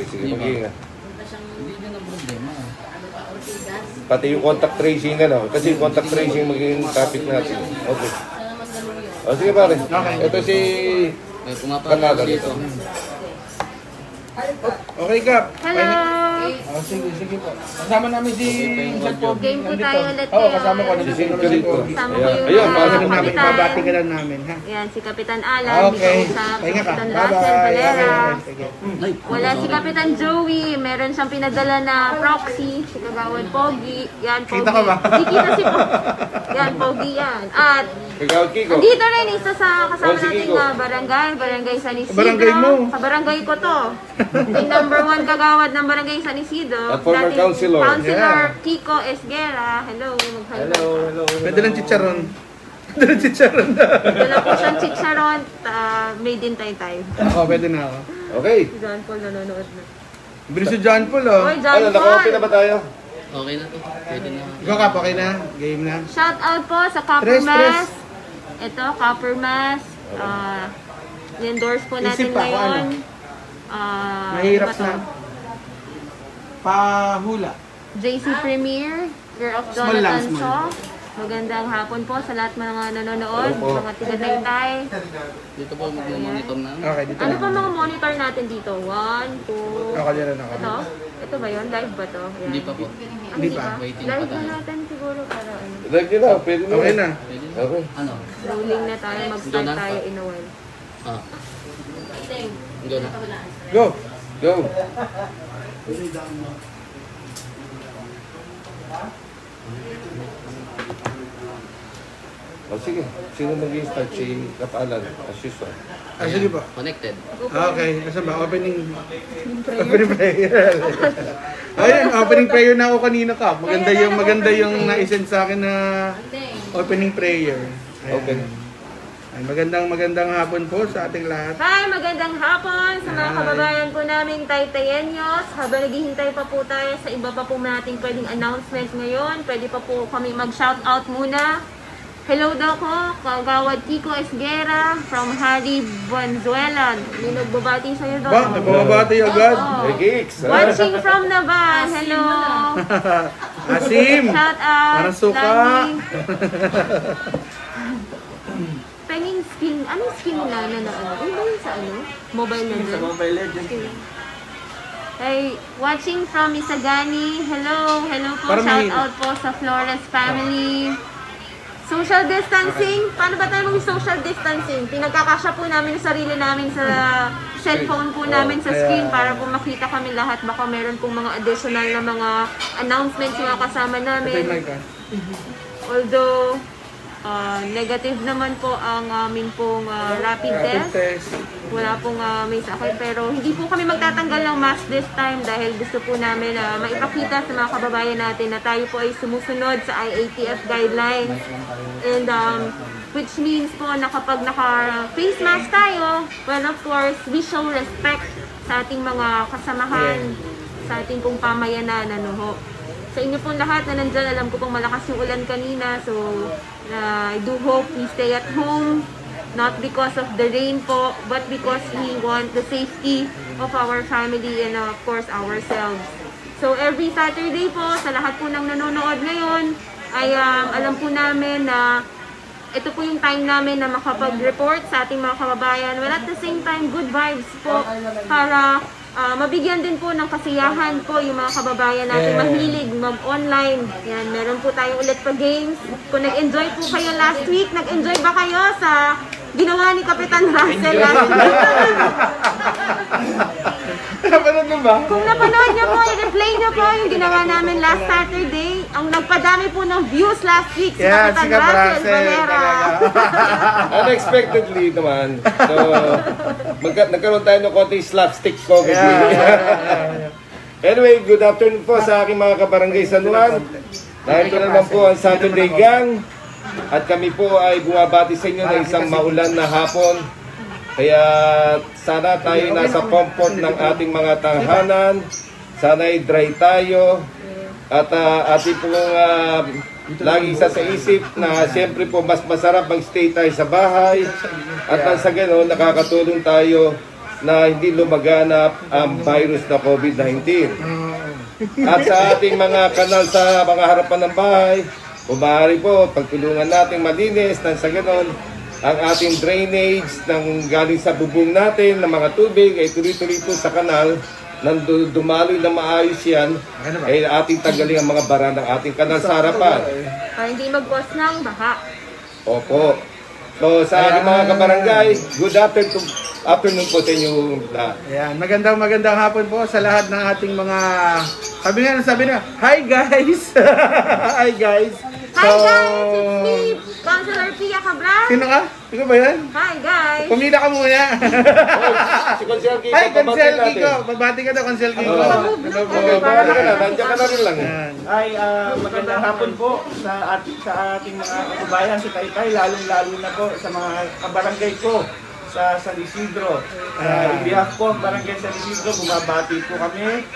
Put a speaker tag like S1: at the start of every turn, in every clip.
S1: sige, mag-iingat.
S2: Hindi nyo na problema.
S1: Pati yung contact tracing, ano? Kasi yung contact tracing magiging topic natin. Okay. O, sige pare. Ito si...
S2: Pumapala dito.
S3: Okay, Kap.
S4: Hello!
S3: Oh, sige po. Kasama namin si Chat Pogi.
S4: Game po tayo ulit
S3: Oo,
S4: ngayon.
S3: kasama ko. Nandito naman si Pogi.
S4: Kasama ko yung
S1: Ayun,
S4: mga
S1: pasok
S3: namin.
S4: kapitan.
S3: Babati ka lang namin, ha?
S4: Yan, si Kapitan Alan,
S3: Okay.
S4: dito sa
S3: Pahinga ka.
S4: Kapitan
S3: Bye-bye.
S4: Russell Valera.
S3: Okay.
S4: Wala si Kapitan Joey, meron siyang pinadala na proxy, si Kagawad Pogi. Yan, Pogi.
S3: Kita ka ba?
S4: Di kita si Pogi. Yan, Pogi yan. At
S1: Kagawad Kiko.
S4: andito rin isa sa kasama
S1: Oh, si
S4: nating
S1: Kiko.
S4: barangay San Isidro.
S3: Barangay mo.
S4: Sa barangay ko to. Yung number 1 kagawad ng barangay San Isidro.
S1: At former
S4: Dating
S1: councilor.
S4: Councilor
S3: Yeah.
S4: Kiko Esguera. Hello,
S1: Hello.
S3: Pwede lang chicharon. Pwede lang chicharon.
S4: Dala po siyang chicharon, made in Taytay.
S3: Oo, pwede na ako.
S1: Okay.
S4: Si John Paul nanonood na.
S3: Bilis si John Paul, oh.
S4: Oy, John
S1: Ano, naka-open na
S4: Paul!
S1: ba tayo?
S2: Okay na to. Pwede na.
S3: Ikaw, Kap, okay na? Game na?
S4: Shout out po sa Copper
S3: Tres.
S4: Mass. Ito, Copper Mass. I-endorse po natin
S3: Isip pa ako,
S4: ngayon.
S3: Mahirap
S4: ano ba to?
S3: na. Pahula.
S4: JC Premier, Year of
S3: Small lang,
S4: Jonathan
S3: small.
S4: Shaw. Magandang hapon po sa lahat mga nanonood,
S1: Hello po.
S4: mga tiga-taytay.
S2: Dito po mag-monitor na.
S3: Okay, dito
S4: Ano
S3: na.
S4: pa mga monitor natin dito? 1, 2...
S3: Ako dyan ako.
S4: Ito? Ito ba yun? Live ba to? Ayan.
S2: Hindi pa po.
S4: Ah,
S3: Hindi pa.
S2: Waiting
S4: Live
S2: pa
S4: na
S2: tayo.
S4: natin siguro para ano.
S1: Live nyo na, pwede na.
S3: Okay na.
S2: Pwede na.
S1: Okay.
S2: Ano?
S4: Rolling na tayo, mag-start
S2: Doon na.
S4: tayo in a while.
S2: Ah. Go na.
S3: Go!
S1: Go. O sige, sino mag-start? Si Kapalan, as usual.
S3: Ah, sige po.
S2: Connected.
S3: Okay, asa ba? Opening prayer. Ayun, opening prayer na ako kanina, Kap. Maganda yung na-send sa akin na opening prayer. Ayan.
S1: Okay.
S3: Ay, magandang hapon po sa ating lahat.
S4: Hi! Magandang hapon sa mga
S3: Hi.
S4: kababayan po naming Taytayenyos. Habang naghihintay pa po tayo sa iba pa po nating pwedeng announcement ngayon, pwede pa po kami mag-shoutout muna. Hello daw ko, Kagawad Kiko Esguera from Harry Buenzuela. May nagbabati sa'yo daw.
S3: Ba, nagbabati agad.
S4: Oo.
S1: Hey, Geeks.
S4: Watching from Navas. Hello.
S3: Asim!
S4: Shout out.
S3: Parang suka.
S4: Lagi. Penging skin. Anong skin nila na ano? Ano ba yun sa ano? Mobile Legends? Sa Mobile Legends. Hey, watching from Isagani. Hello. Hello po.
S3: Parang
S4: Shout
S3: may-
S4: out po sa Flores family. Social distancing. Paano ba tayo mag-social distancing? Pinagkakasya po namin yung sarili namin sa cellphone po namin sa screen para po makita kami lahat. Baka meron pong mga additional na mga announcements yung mga kasama
S3: Ito yung
S4: namin.
S3: mic, ah.
S4: Although, negative naman po ang aming pong rapid
S3: Rapid
S4: test.
S3: test.
S4: Wala pong may sakit. Pero hindi po kami magtatanggal ng mask this time dahil gusto po namin maipakita sa mga kababayan natin na tayo po ay sumusunod sa IATF guidelines. And which means po na kapag naka-face mask tayo, well of course, we show respect sa ating mga kasamahan, sa ating pong pamayanan, ano ho. Sa inyo pong lahat na nandyan, alam ko pong malakas yung ulan kanina, so I do hope we stay at home, not because of the rain po, but because we want the safety of our family and of course ourselves. So every Saturday po, sa lahat po ng nanonood ngayon, ay alam po namin na ito po yung time namin na makapag-report sa ating mga kababayan. Well, at the same time, good vibes po para mabigyan din po ng kasiyahan po yung mga kababayan natin mahilig mag-online. Yan, meron po tayo ulit pa games. Kung nag-enjoy po kayo last week, nag-enjoy ba kayo sa ginawa ni Kapitan Russell last week?
S3: Napanood mo ba?
S4: Kung napanood niyo po, i-replay niyo po yung ginawa namin last Saturday. Ang nagpadami po ng views last week si
S3: Yeah,
S4: Kapitan
S3: si Kap
S4: Russell
S3: Russell,
S4: Valera.
S1: Unexpectedly naman. So, nagkaroon tayo ng konting slapstick comedy. Anyway, good afternoon po sa aking mga kabarangay San Juan. Dahil ito naman po ang Saturday Gang. At kami po ay bumabati sa inyo ng isang maulan na hapon. Kaya sana tayo nasa comfort ng ating mga tahanan. Sana ay dry tayo. At ating pong lagi isa sa isip na siyempre po mas masarap mag-stay tayo sa bahay. At nang sa gano'n nakakatulong tayo na hindi lumaganap ang virus na COVID-19. At sa ating mga kanal sa mga harapan ng bahay, maaari po pagtulungan natin malinis nang sa ganon ang ating drainage ng galing sa bubong natin ng mga tubig ay tuloy-tuloy po sa kanal nang dumaloy na maayos yan ay ating tanggalin ang mga bara ng ating kanal sa harapan.
S4: Para hindi mag-cause ng baha.
S1: Opo. So sa aking mga kabarangay, good afternoon po sa inyo lahat.
S3: Ayan, magandang hapon po sa lahat ng ating mga sabi na, hi guys! Hi guys!
S4: Hi guys! It's me, Councilor Pia Cabral.
S3: Sino ka? Ikaw ba yan?
S4: Hi guys!
S3: Pumila ka muna.
S1: Si Consel Kiko,
S3: Hi, Consel
S1: babati
S3: Kiko.
S1: natin.
S3: Babati ka daw, Consel Kiko.
S1: Hello po. Babati ka na. Nandiyan ka na rin lang.
S3: Ayan.
S5: Ay, magandang hapon po sa ating mga kababayan sa Taytay, lalong-lalo na po sa mga kabarangay ko sa San Isidro. In behalf po, Barangay San Isidro, bumabati po kami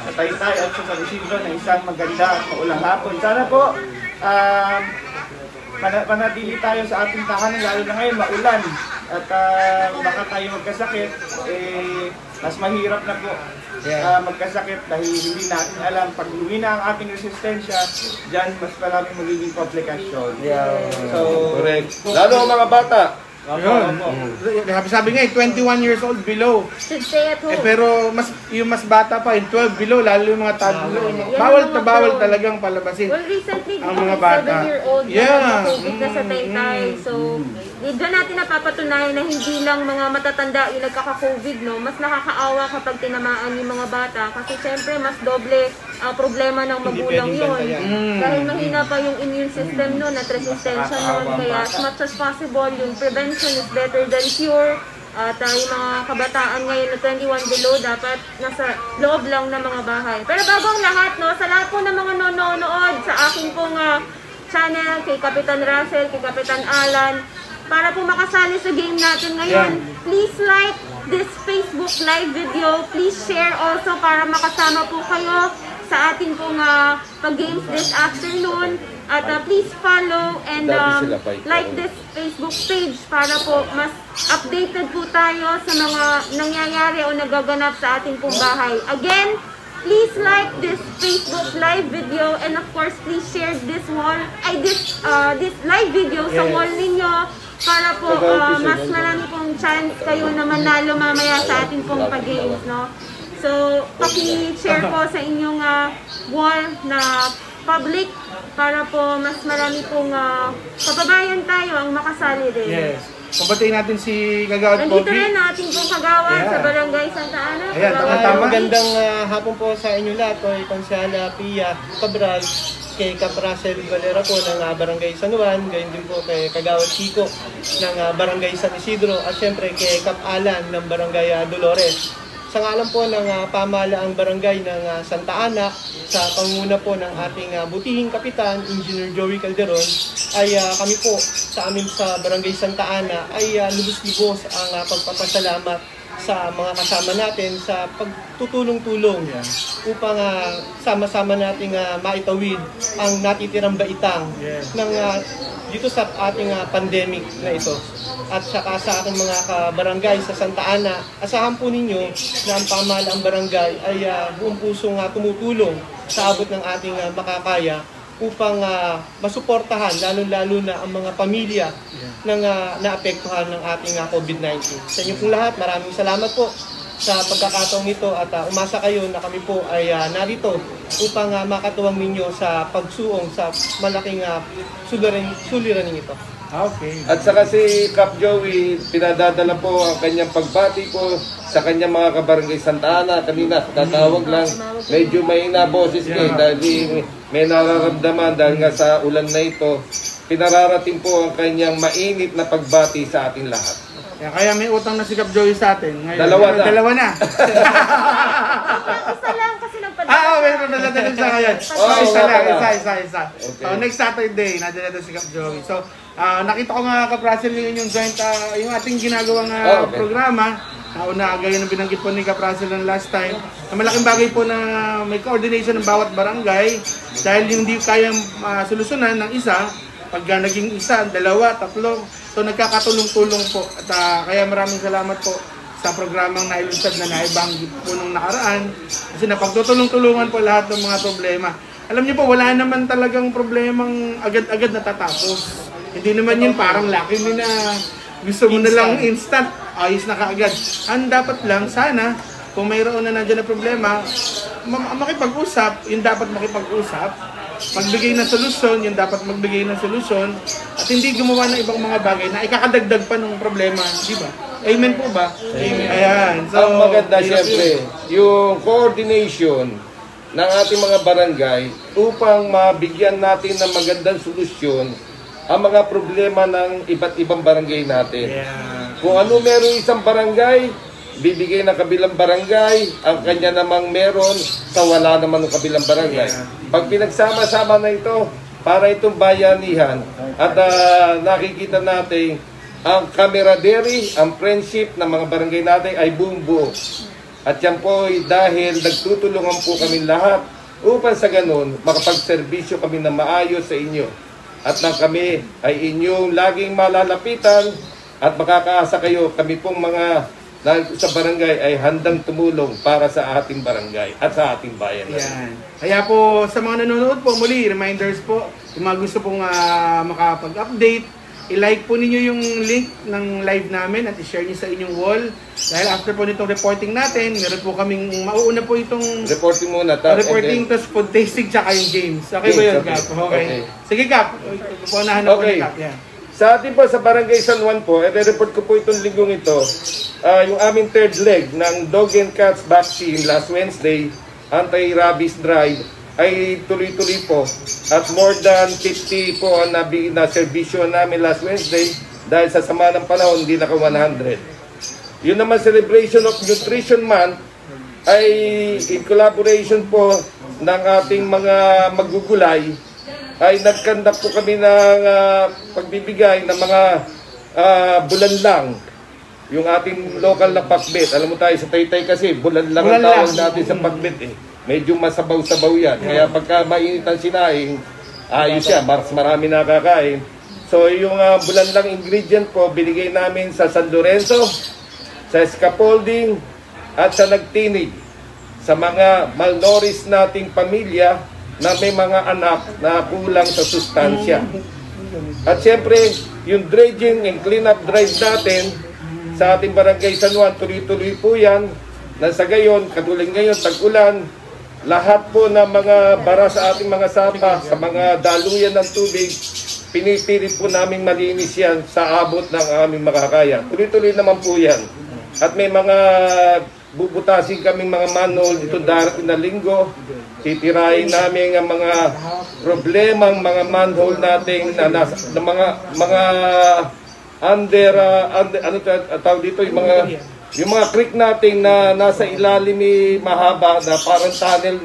S5: sa Taytay at sa San Isidro na isang maganda at maulang hapon. Sana po, manatili tayo sa ating tahanan, lalo na ngayon, maulan. At baka tayo magkasakit, mas mahirap na po magkasakit dahil hindi natin alam. Pag lumina ang ating resistensya, dyan mas maraming magiging komplikasyon. So,
S1: Correct. Lalo ang mga bata.
S3: Yun. Sabi nga 21 years old below.
S4: Should stay at home.
S3: Pero yung mas bata pa, yung 12 below, lalo yung mga toddler. Bawal talagang palabasin.
S4: Well, recently,
S3: ang mga bata.
S4: 7-year-old
S3: Yeah.
S4: COVID na sa Taytay. So, doon natin napapatunayan na hindi lang mga matatanda yung nagkaka-COVID, no? Mas nakakaawa kapag tinamaan yung mga bata. Kasi syempre, mas doble problema ng magulang yun. Dahil mahina pa yung immune system nun at resistensya nun. Kaya as much as possible, yung prevention is better than cure. At yung mga kabataan ngayon na 21 below, dapat nasa loob lang ng mga bahay. Pero bago ang lahat, no, sa lahat po ng mga nanonood sa aking pong channel, kay Kapitan Russell, kay Kapitan Alan, para po makasali sa game natin ngayon, please like this Facebook live video. Please share also para makasama po kayo sa ating pong pag-games this afternoon. At please follow and like this Facebook page para po mas updated po tayo sa mga nangyayari o nagaganap sa ating pong bahay. Again, please like this Facebook live video and of course please share this this live video sa wall ninyo para po mas marami pong chance kayo na manalo mamaya sa ating pong pag-games, no? So, paki-share po sa inyong wall na public para po mas marami pong kababayan tayo ang makasali din.
S3: Yes. Pabatiin natin si Kagawad
S4: Nandito
S3: Pogi.
S4: rin ang ating pong kagawad sa Barangay Santa Ana.
S3: Ayan,
S4: Kagawad
S3: tama.
S4: Pogi.
S6: Magandang hapon po sa inyo lahat. Kay Konsala Pia Cabral, kay Caprasel Valera po ng Barangay San Juan, gayon din po kay Kagawad Kiko ng Barangay San Isidro, at syempre kay Kap Alan ng Barangay Dolores. Sa ngalan po ng pamahalaang barangay ng Santa Ana, sa panguna po ng ating butihing kapitan, Engineer Joey Calderon, ay kami po sa amin sa Barangay Santa Ana ay lubos-lubos ang pagpapasalamat sa mga kasama natin sa pagtutulong-tulong upang sama-sama nating maitawid ang natitirang baitang ng dito sa ating pandemic na ito. At saka sa ating mga kabarangay sa Santa Ana, asahan po ninyo na ang pamahalaang barangay ay buong pusong tumutulong sa abot ng ating makakaya upang masuportahan lalo-lalo na ang mga pamilya ng naapektuhan ng ating COVID-19. Sa inyo pong lahat, maraming salamat po sa pagkakataong ito at umasa kayo na kami po ay narito upang makatuwang ninyo sa pagsuong sa malaking suliraning ito.
S3: Okay.
S1: At saka si Kap Joey, pinadadala po ang kanyang pagbati ko sa kanyang mga kabarangay Santa Ana. Kanina, tatawag lang. Medyo may boses ko dahil may nararamdaman dahil nga sa ulan na ito. Pinararating po ang kanyang mainit na pagbati sa ating lahat.
S3: Kaya may utang na si Kap Joey sa atin. Ngayon,
S1: Dalawa na.
S4: Isa lang kasi nagpadala.
S3: Meron na natin sa ngayon. Isa lang, isa.
S1: Okay.
S3: So, next Saturday, nadala na si Kap Joey. So, nakita ko nga Kap Russell yung joint, yung ating ginagawang programa. Gaya ng binanggit po ni Kap Russell ng last time. Malaking bagay po na may coordination ng bawat barangay dahil hindi kayang solusyonan ng isa. Pag naging isa, dalawa, tatlo, so nagkakatulong-tulong po. At kaya maraming salamat po sa programang nailunsad na naibanggit po nung nakaraan. Kasi napagtutulong-tulungan po lahat ng mga problema. Alam niyo po, wala naman talagang problemang agad-agad natatapos. Hindi naman yun parang laki mo na gusto mo na lang instant, ayos na kaagad. Ang dapat lang, sana, kung mayroon na nandiyan na problema, makipag-usap, yung dapat makipag-usap, magbigay ng solusyon, yung dapat magbigay ng solusyon, at hindi gumawa ng ibang mga bagay na ikakadagdag pa ng problema, di ba? Amen po ba? Amen. Ayan. So,
S1: ang maganda siyempre, yung coordination ng ating mga barangay upang mabigyan natin ng magandang solusyon ang mga problema ng iba't ibang barangay natin.
S3: yeah.
S1: Kung ano meron isang barangay, bibigay ng kabilang barangay, ang kanya namang meron sa wala naman ng kabilang barangay. Pag pinagsama-sama na ito, para itong bayanihan, at nakikita natin ang camaraderie, ang friendship ng mga barangay natin ay buong-buo. At yan po ay dahil nagtutulungan po kami lahat upang sa ganun, makapagserbisyo kami na maayos sa inyo. At nang kami ay inyong laging malalapitan at makakaasa kayo, kami pong mga sa barangay ay handang tumulong para sa ating barangay at sa ating bayan.
S3: Yan. Kaya po sa mga nanonood po, muli, reminders po, kung mga gusto pong makapag-update, i-like po ninyo yung link ng live namin at i-share nyo sa inyong wall. Dahil after po nitong reporting natin, meron po kaming, mauuna po itong
S1: reporting muna.
S3: Reporting, tapos food tasting, tsaka yung games. Okay ba yun, Cap? Okay. Sige, Cap. Punahan na po ni Cap. Yeah.
S1: Sa atin po, sa Barangay San Juan po, report ko po itong linggong ito, yung aming third leg ng Dog and Cats vaccine last Wednesday, anti-rabies drive, ay tuloy-tuloy po. At more than 50 po ang na servisyo namin last Wednesday dahil sa sama ng panahon, hindi naka 100. Yun naman, Celebration of Nutrition Month ay in collaboration po ng ating mga magugulay, ay nagkandak po kami ng pagbibigay ng mga bulanlang. Yung ating local na pakbet. Alam mo tayo sa Taytay kasi, bulanlang ang tawag natin sa pakbet eh. Medyo masabaw-sabaw yan. Kaya pagka mainit ang sinaing, ayos yan, marami nakakain. So yung bulanlang ingredient po, binigay namin sa San Lorenzo, sa Scaffolding, at sa Nagtinig. Sa mga malnourished nating pamilya, na may mga anak na kulang sa sustansya. At siyempre, yung dredging and cleanup drive natin sa ating Barangay San Juan, tuloy-tuloy po yan. Na sa gayon, katulad ngayon, tag-ulan, lahat po ng mga bara sa ating mga sapa, sa mga daluyan ng tubig, pinipilit po namin malinis yan sa abot ng aming makakaya. Tuloy-tuloy naman po yan. At may mga bubutasin kaming mga manhole dito darating na linggo. Titirahin namin ang mga problemang mga manhole natin na nasa mga under ano tawag dito, yung mga creek natin na nasa ilalim ni mahaba na parang tunnel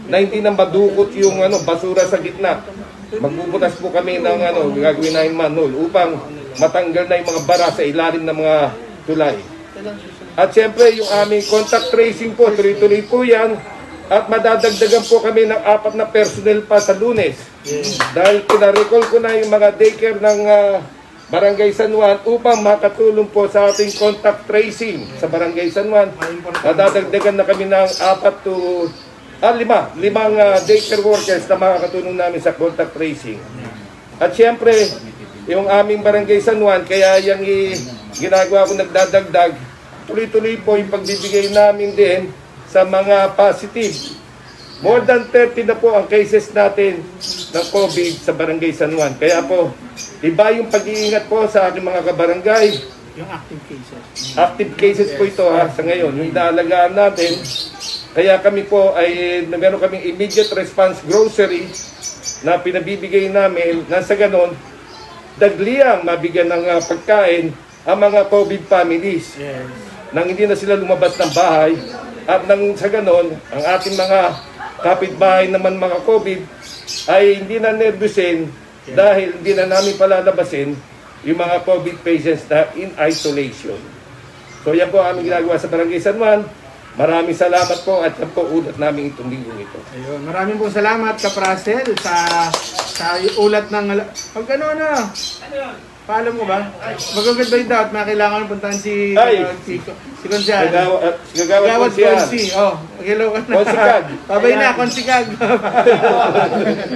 S1: na hindi na madukot yung basura sa gitna. Magbubutas po kami ng gagawin namin manhole upang matanggal na yung mga bara sa ilalim ng mga tulay. At siyempre, yung aming contact tracing po, tuloy-tuloy po yan. At madadagdagan po kami ng 4 na personnel pa sa Lunes. Dahil pinarecall ko na yung mga daycare ng Barangay San Juan upang makatulong po sa ating contact tracing sa Barangay San Juan. Madadagdagan na kami ng 5 daycare workers na makakatulong namin sa contact tracing. At siyempre, yung aming Barangay San Juan, kaya yung ginagawa ko nagdadagdag, tuloy-tuloy po yung pagbibigay namin din sa mga positive. More than 30 na po ang cases natin ng COVID sa Barangay San Juan. Kaya po, iba yung pag-iingat po sa ating mga kabarangay.
S3: Yung active cases.
S1: Active cases po ito sa ngayon. Yung inaalagaan natin. Kaya kami po ay meron kaming immediate response grocery na pinabibigay namin na sa ganon, dagliang mabigyan ng pagkain ang mga COVID families. Nang hindi na sila lumabas ng bahay at nang sa ganon, ang ating mga kapitbahay naman mga COVID ay hindi na nervusin dahil hindi na namin palalabasin yung mga COVID patients na in isolation. So yan po aming ginagawa sa Barangay San Juan. Maraming salamat po at yan po ulat namin itong linggong ito.
S3: Ayun, maraming po salamat Kaprasel sa ulat ng paalam mo ba? Mag-good by daw at kailangan puntahan si Konsyal.
S1: Gagawad
S3: Konsi. Oh, hello ka na.
S1: Konsikag.
S3: Babay na, Konsikag.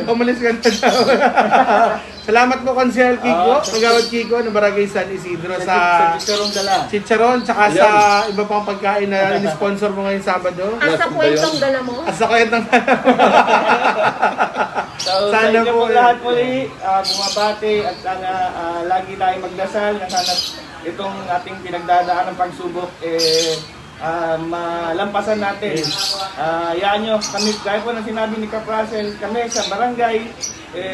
S3: Umalis ka na daw. Salamat po, Konsyal Kiko. Gagawad Kiko ng Barangay San Isidro sa Chicharon, tsaka sa iba pang pagkain na in-sponsor mo ngayong Sabado.
S4: Asa kwentong dala mo?
S3: Asa kwentong dala mo.
S5: So, sa inyo po lahat muli, bumabati at sana lagi tayong magdasal na sana itong ating pinagdadaan ng pagsubok malampasan natin. Yaan nyo, kami, gaya po ng sinabi ni Kap Russell, kami sa barangay,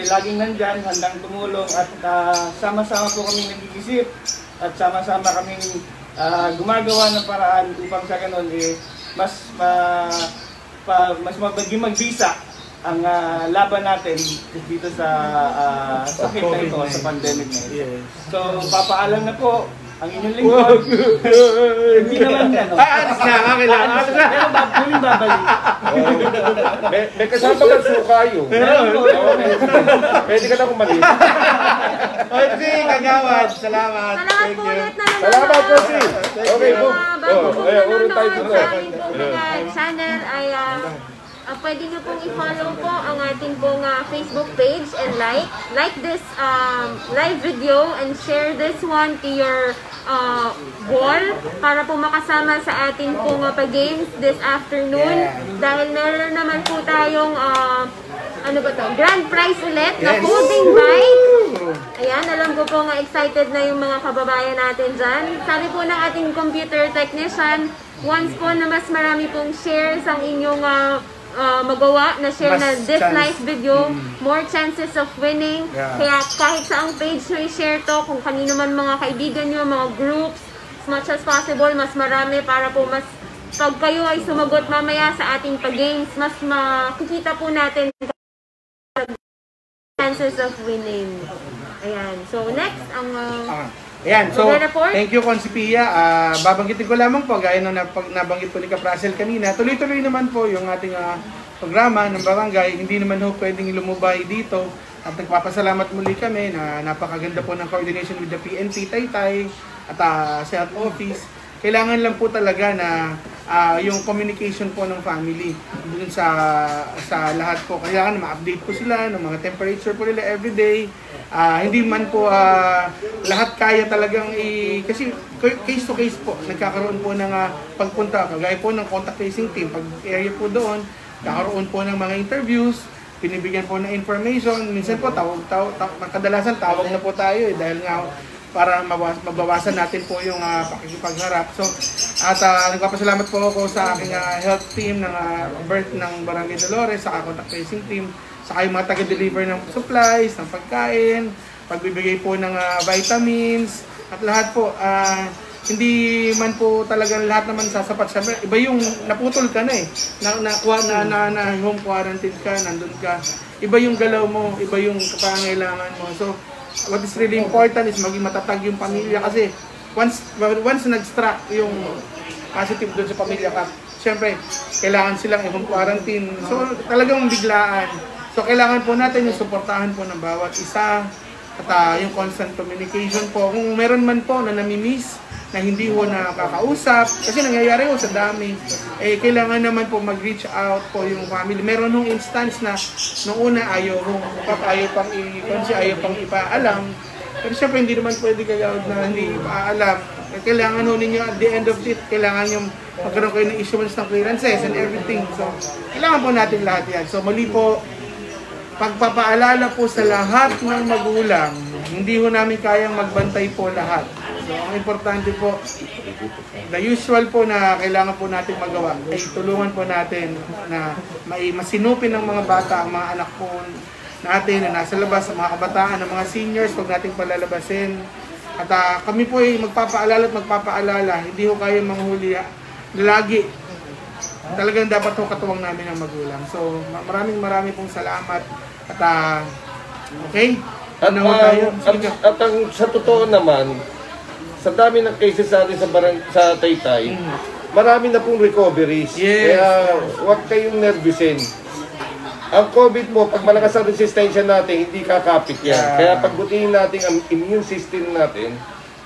S5: laging nandyan, handang tumulong at sama-sama po kami nag-iisip at sama-sama kaming gumagawa ng paraan upang sa ganun mas maging magbisa ang laban natin dito sa sakit na ito, sa pandemic na ito.
S3: Yes.
S5: So, papaalam na po ang inyong lingkod. Hindi naman yan.
S3: Alis na, kailangan.
S5: Pero huling babalik.
S1: May kasama ka sukayo. Pwede ka na kumalis.
S3: Konsi, Kagawad. Salamat.
S4: Salamat po ulit na naman.
S1: Salamat, Konsi. Okay, boom.
S4: Bago po
S1: Urong tayo dito.
S4: sa aming pong channel ay pwede nyo pong i-follow po ang ating pong Facebook page and like this live video and share this one to your wall para po makasama sa ating pong pag-games this afternoon. Dahil meron naman po tayong ano ba to? Grand prize ulit na folding bike. Ayan, alam ko po nga excited na yung mga kababayan natin dyan. Sabi po ng ating computer technician, once po na mas marami pong shares ang inyong magawa na share na this nice video, more chances of winning. Kaya kahit saang page nyo i-share to, kung kanino man mga kaibigan nyo, mga groups, as much as possible, mas marami para po mas pag kayo ay sumagot mamaya sa ating pag-games, mas makikita po natin chances of winning. Ayan. So next, ang
S3: ayan, so
S4: report?
S3: thank you Konsi Pia. Babanggitin ko lamang po, gaya nung nabanggit po ni Kap Russell kanina, tuloy-tuloy naman po yung ating programa ng barangay. Hindi naman ho pwedeng lumubay dito. At nagpapasalamat muli kami na napakaganda po ng coordination with the PNP Taytay at sa health office. Kailangan lang po talaga na yung communication po ng family dun sa lahat po. Kailangan ma-update po sila ng mga temperature po nila everyday. Hindi man po lahat kaya talagang kasi case to case po nagkakaroon po ng pagpunta, kagaya po ng contact tracing team, pag area po doon, kakaroon po ng mga interviews, binibigyan po ng information, minsan po kadalasan tawag na po tayo dahil nga para mabawasan natin po yung pakikipagharap. So, at nagpapasalamat po ako sa aking health team ng birth ng Barangay Dolores, sa contact tracing team, sa yung mga taga-deliver ng supplies, ng pagkain, pagbibigay po ng vitamins, at lahat po. Hindi man po talagang lahat naman sasapat. Siyempre, iba yung naputol ka na na home quarantine ka, nandun ka. Iba yung galaw mo, iba yung pangangailangan mo. So, what is really important is maging matatag yung pamilya kasi once nag-struck yung positive doon sa pamilya ka, siyempre, kailangan silang i-home quarantine. So, talagang biglaan. So, kailangan po natin yung suportahan po ng bawat isa at yung constant communication po. Kung meron man po na namimiss, na hindi ho nakakausap, kasi nangyayari ho sa dami, kailangan naman po mag-reach out po yung family. Meron hong instance na nung una ayaw pang ipaalam, pero syempre hindi naman pwede kayo na hindi ipaalam. Kailangan ho ninyo at the end of it, kailangan yung magkaroon kayo ng issuance ng clearances and everything. So, kailangan po natin lahat yan. So, muli po, pagpapaalala po sa lahat ng magulang, hindi ho namin kayang magbantay po lahat. So, ang importante po, the usual po na kailangan po natin magawa ay tulungan po natin na masinupin ng mga bata, ang mga anak po natin na nasa labas, ang mga kabataan, ang mga seniors, huwag natin palalabasin. At kami po ay magpapaalala at magpapaalala, hindi ho kayo manghuli lagi. Talagang dapat ho katuwang namin ang magulang. So, maraming pong salamat. At okay?
S1: At sa totoo naman, sa dami ng cases natin sa Taytay, marami na pong recoveries.
S3: Yes.
S1: Kaya huwag kayong nervyusin. Ang COVID po, pag malakas ang resistensya natin, hindi kakapit yan. Kaya pagbutihin natin ang immune system natin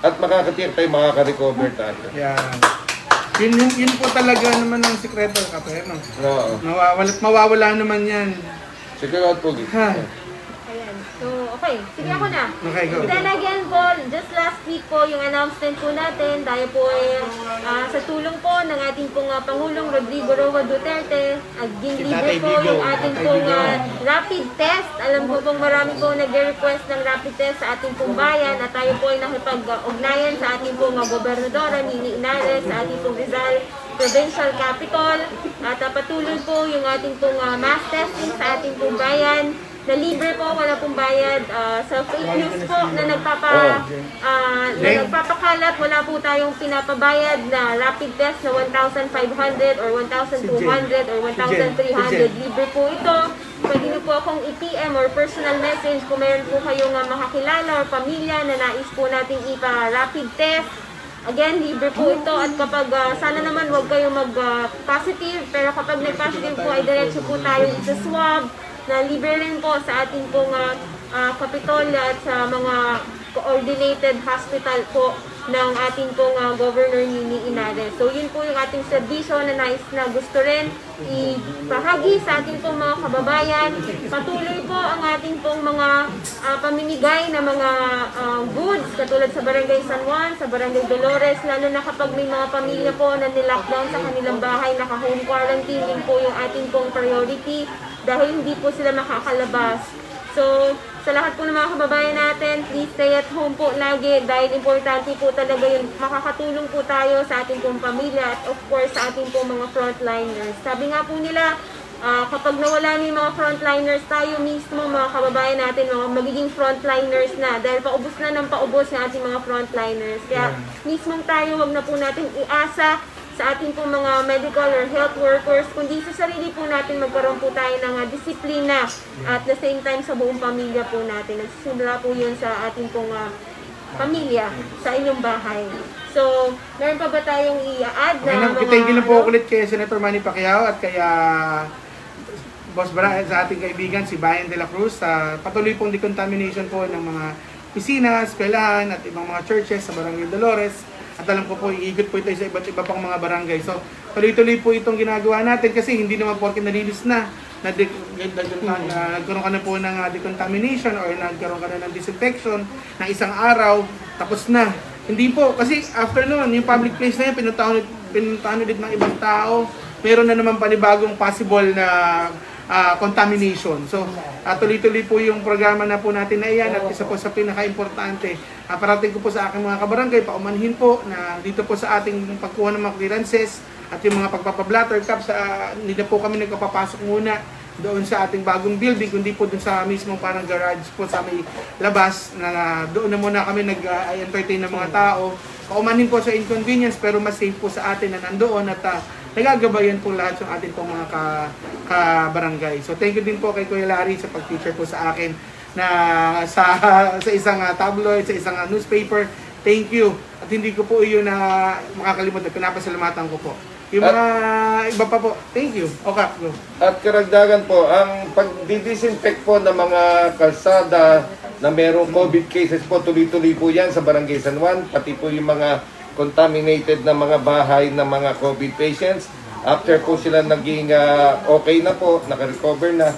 S1: at makakatiyag tayo, makaka-recover tayo.
S3: Yan. Yun po talaga naman ang sikreto, kape, no?
S1: Oo.
S3: Mawawala naman yan.
S1: Siguro po,
S4: Ayan. So, okay. Sige ako na.
S3: Okay, go.
S4: Then again po, just last week po, yung announcement po natin, tayo po ay sa tulong po ng ating pong Pangulong Rodrigo Roa Duterte, libre po yung ating pong rapid test. Alam po pong marami po nag-request ng rapid test sa ating pong bayan at tayo po ay nakipag-ugnayan sa ating pong gobernadora, Nini Inares, sa ating pong Rizal Provincial Capital. At patuloy po yung ating pong mass testing sa ating pong bayan na libre po, wala pong bayad. Sa fake news po na nagpapakalat, wala po tayong pinapabayad na rapid test na 1,500 or 1,200 or 1,300. Libre po ito. Pwede niyo po akong i-PM or personal message kung meron po kayong makakilala or pamilya na nais po nating ipa-rapid test. Again, libre po ito at kapag sana naman huwag kayong mag-positive, pero kapag nag-positive po ay diretso po tayong isa-swab na libre rin po sa ating pong Kapitolya at sa mga coordinated hospital po ng ating pong Governor Nini Inares. So yun po yung ating serbisyo na nais na gusto rin ibahagi sa ating pong mga kababayan. Patuloy po ang ating pong mga pamimigay na mga goods katulad sa Barangay San Juan, sa Barangay Dolores, lalo na kapag may mga pamilya po na nilockdown sa kanilang bahay, naka-home quarantine, yun po yung ating pong priority dahil hindi po sila makakalabas. So, sa lahat po ng mga kababayan natin, please stay at home po lagi dahil importante po talaga yun. Makakatulong po tayo sa ating pong pamilya at of course sa ating pong mga frontliners. Sabi nga po nila, kapag nawala na yung mga frontliners, tayo mismo mga kababayan natin, mga magiging frontliners na dahil paubos na ng paubos ng ating mga frontliners. Kaya mismong tayo, wag na po natin iasa sa ating pong mga medical or health workers, kundi sa sarili po natin magkaroon po tayo ng disiplina at the same time sa buong pamilya po natin. Nagsisimula po yun sa ating pong pamilya sa inyong bahay. So, meron pa ba tayong i-add na mga...
S3: Thank you na po ulit kay Senator Manny Pacquiao at kaya Boss Bra sa ating kaibigan si Bayan de la Cruz. Patuloy pong decontamination po ng mga opisina, eskwelahan at ibang mga churches sa Barangay Dolores. At alam ko po, iikot po ito sa iba't iba pang mga barangay. So, tuloy-tuloy po itong ginagawa natin kasi hindi naman porke nalinis na nagkaroon ka na po ng decontamination or nagkaroon ka na ng disinfection ng isang araw, tapos na. Hindi po, kasi after noon, yung public place na yun, pinuntahan ulit ng ibang tao, meron na naman panibagong possible na contamination. So, tuloy-tuloy po yung programa na po natin na iyan at isa po sa pinaka-importante. Parating ko po sa aking mga kabarangay, paumanhin po na dito po sa ating pagkuha ng mga clearances at yung mga pagpapablatter cups, hindi na po kami nagpapapasok muna doon sa ating bagong building, kundi po doon sa mismong parang garage po sa may labas na doon na muna kami nag-entertain ng mga tao. Paumanhin po sa inconvenience pero mas safe po sa atin na nandoon at nagagabayan po lahat yung ating pong mga ka-barangay. So thank you din po kay Kuya Larry sa pag-feature po sa akin na sa isang tabloid, sa isang newspaper. Thank you. At hindi ko po yun na makakalimutan. Pinapasalamatan ko po. Yung mga iba pa po. Thank you. Okay, go.
S1: At karagdagan po, ang pag-disinfect po ng mga kalsada na mayroong COVID cases po, tuloy-tuloy po yan sa Barangay San Juan, pati po yung mga contaminated na mga bahay ng mga COVID patients. After po sila naging okay na po, naka-recover na,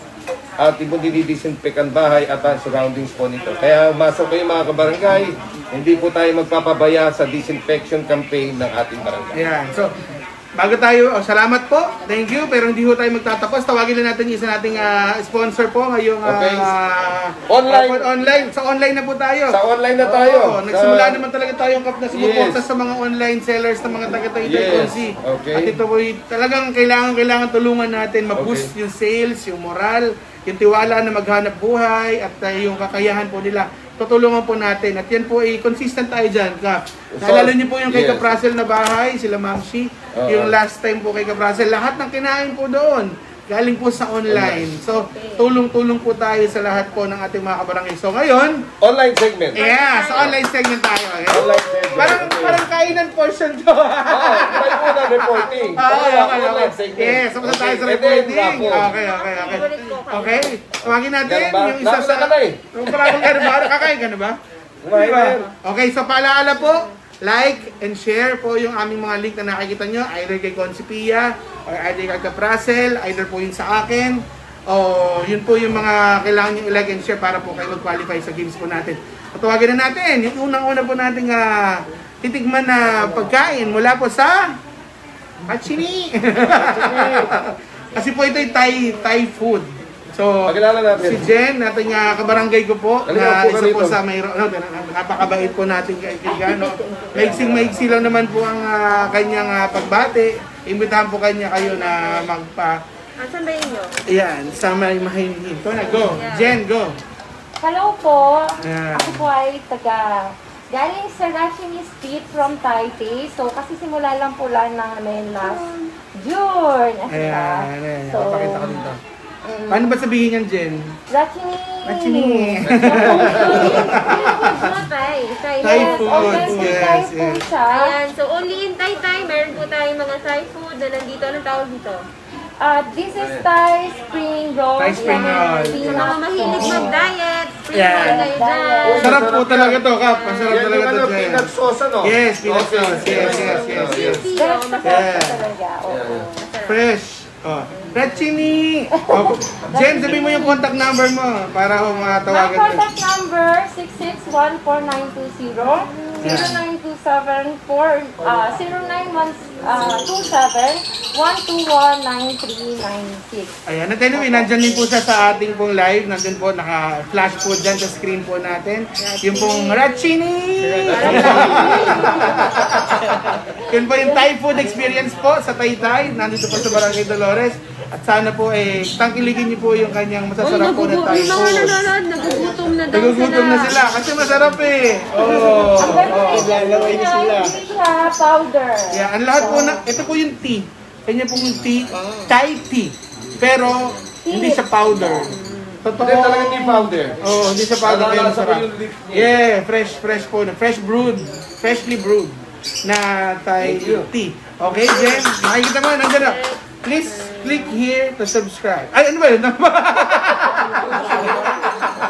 S1: at ibon dinidisinfect ang bahay at ang surroundings po nito. Kaya umasok kayo mga kabarangay, hindi po tayo magpapabaya sa disinfection campaign ng ating barangay.
S3: Ayan. So, bago tayo, salamat po. Thank you. Pero hindi po tayo magtatapos. Tawagin lang natin yung isa nating sponsor po ngayong online. Sa online na po tayo.
S1: Sa online na tayo.
S3: Nagsimula naman talaga tayong na sumuporta sa mga online sellers ng mga taga-Interconsi.
S1: Okay.
S3: At ito po talagang kailangan tulungan natin ma-boost yung sales, yung moral, yung tiwala na maghanap buhay at yung kakayahan po nila. Tutulungan po natin. At yan po consistent tayo dyan. Naalala niyo po yung kay Kaprasel na bahay, sila Ma'am Shi. Yung last time po kay Kaprasel, lahat ng kinain po doon. galing po sa online. So, tulong-tulong po tayo sa lahat po ng ating mga kabarangay. So, ngayon,
S1: Online segment.
S3: yeah, sa online segment tayo. Okay?
S1: Online segment.
S3: Parang kainan portion to.
S1: May muna reporting. Online segment.
S3: Yes, so tayo sa
S1: And then,
S3: reporting.
S1: raffle.
S3: Okay. Okay, tawagin natin
S1: Ganun ba?
S3: yung isa
S1: Nauna
S3: sa...
S1: ka na eh.
S3: Parang gano'n ba? Kakain ka na ba?
S1: Kumain na yan.
S3: Okay, so paalaala po, like and share po yung aming mga link na nakikita nyo, either kay Consipia or either kay Kaprasel, either po yun sa akin, o yun po yung mga kailangan nyo i-like and share para po kayo mag-qualify sa games po natin. Tawagin na natin, yung unang-una po nating titigman na pagkain mula po sa Pachini. Kasi po ito ay Thai food. So,
S1: Pakilala natin.
S3: si Jen, nating kabarangay ko po,
S1: Halika,
S3: na
S1: upo ka
S3: isa po
S1: rito.
S3: sa mayroon, napakabait po natin kaibigan. No? Maiksing-maiksi lang naman po ang kanyang pagbate. Imbitahan po kanya kayo na
S4: Asan ba yun nyo?
S3: Ayan, sa may mahinhin. Ito na, go. Jen, go.
S7: Hello po.
S3: Ayan.
S7: Ako po ay galing sa Rashini Street from Taipei. So, kasi simula lang po lang namin last June.
S3: Ayan,
S7: So,
S3: papakita ko dito. Paano ba sabihin yan, Jen?
S7: Rashini.
S3: Rashini.
S4: Thai
S7: Yes,
S3: food,
S7: authentic
S3: yes,
S7: Thai
S3: yes.
S7: food siya.
S4: Ayan, so only in Taytay, meron po tayong mga Thai food na nandito. Anong tawag dito?
S7: This is Thai spring roll.
S3: Thai spring roll.
S4: Sa mga mahilig mag-diet, spring
S3: Yeah.
S4: roll kayo dyan.
S3: Sarap po talaga to, Kap. Masarap
S1: Yan
S3: talaga
S1: yung
S3: to, Jen.
S1: peanut sauce, ano?
S3: Yes, peanut
S1: Okay.
S3: sauce. Yes.
S7: Best na
S3: Yeah.
S7: talaga. Oo.
S3: Fresh. Oh. Rachini! Oh. Jen, sabihin mo yung contact number mo para ho
S7: My
S3: matawagan ko.
S7: contact number 6614920 0927-121-9396.
S3: Ayan, at anyway, nandyan din po siya sa ating pong live. Nandun po, naka-flash po dyan sa screen po natin. Yung pong Rachini! Yun po yung Thai food experience po sa Taytay. Nandito po sa Barangay Dolores. At sana po tangkiligin niyo po yung kanyang masasarap po na Thai
S4: Yung mga
S3: food.
S4: nanonood, nagugutom na daw
S3: Nagugutom na sila kasi masarap eh. Oh.
S6: Lalaway na sila.
S7: Powder.
S3: Yeah, ang lahat po na, ito po yung tea. Kanya po yung tea, Thai tea. Pero hindi siya powder. Totoo.
S1: Hindi talaga tea powder.
S3: Oh, hindi siya powder. Kaya
S1: Nalalasan
S3: masarap.
S1: ko yung leaf niya.
S3: Yeah, fresh po. Fresh brewed. Freshly brewed na Thai tea. Okay, Jen? Makikita mo, nandiyan na. Please click here to subscribe. Ay, ano ba yun?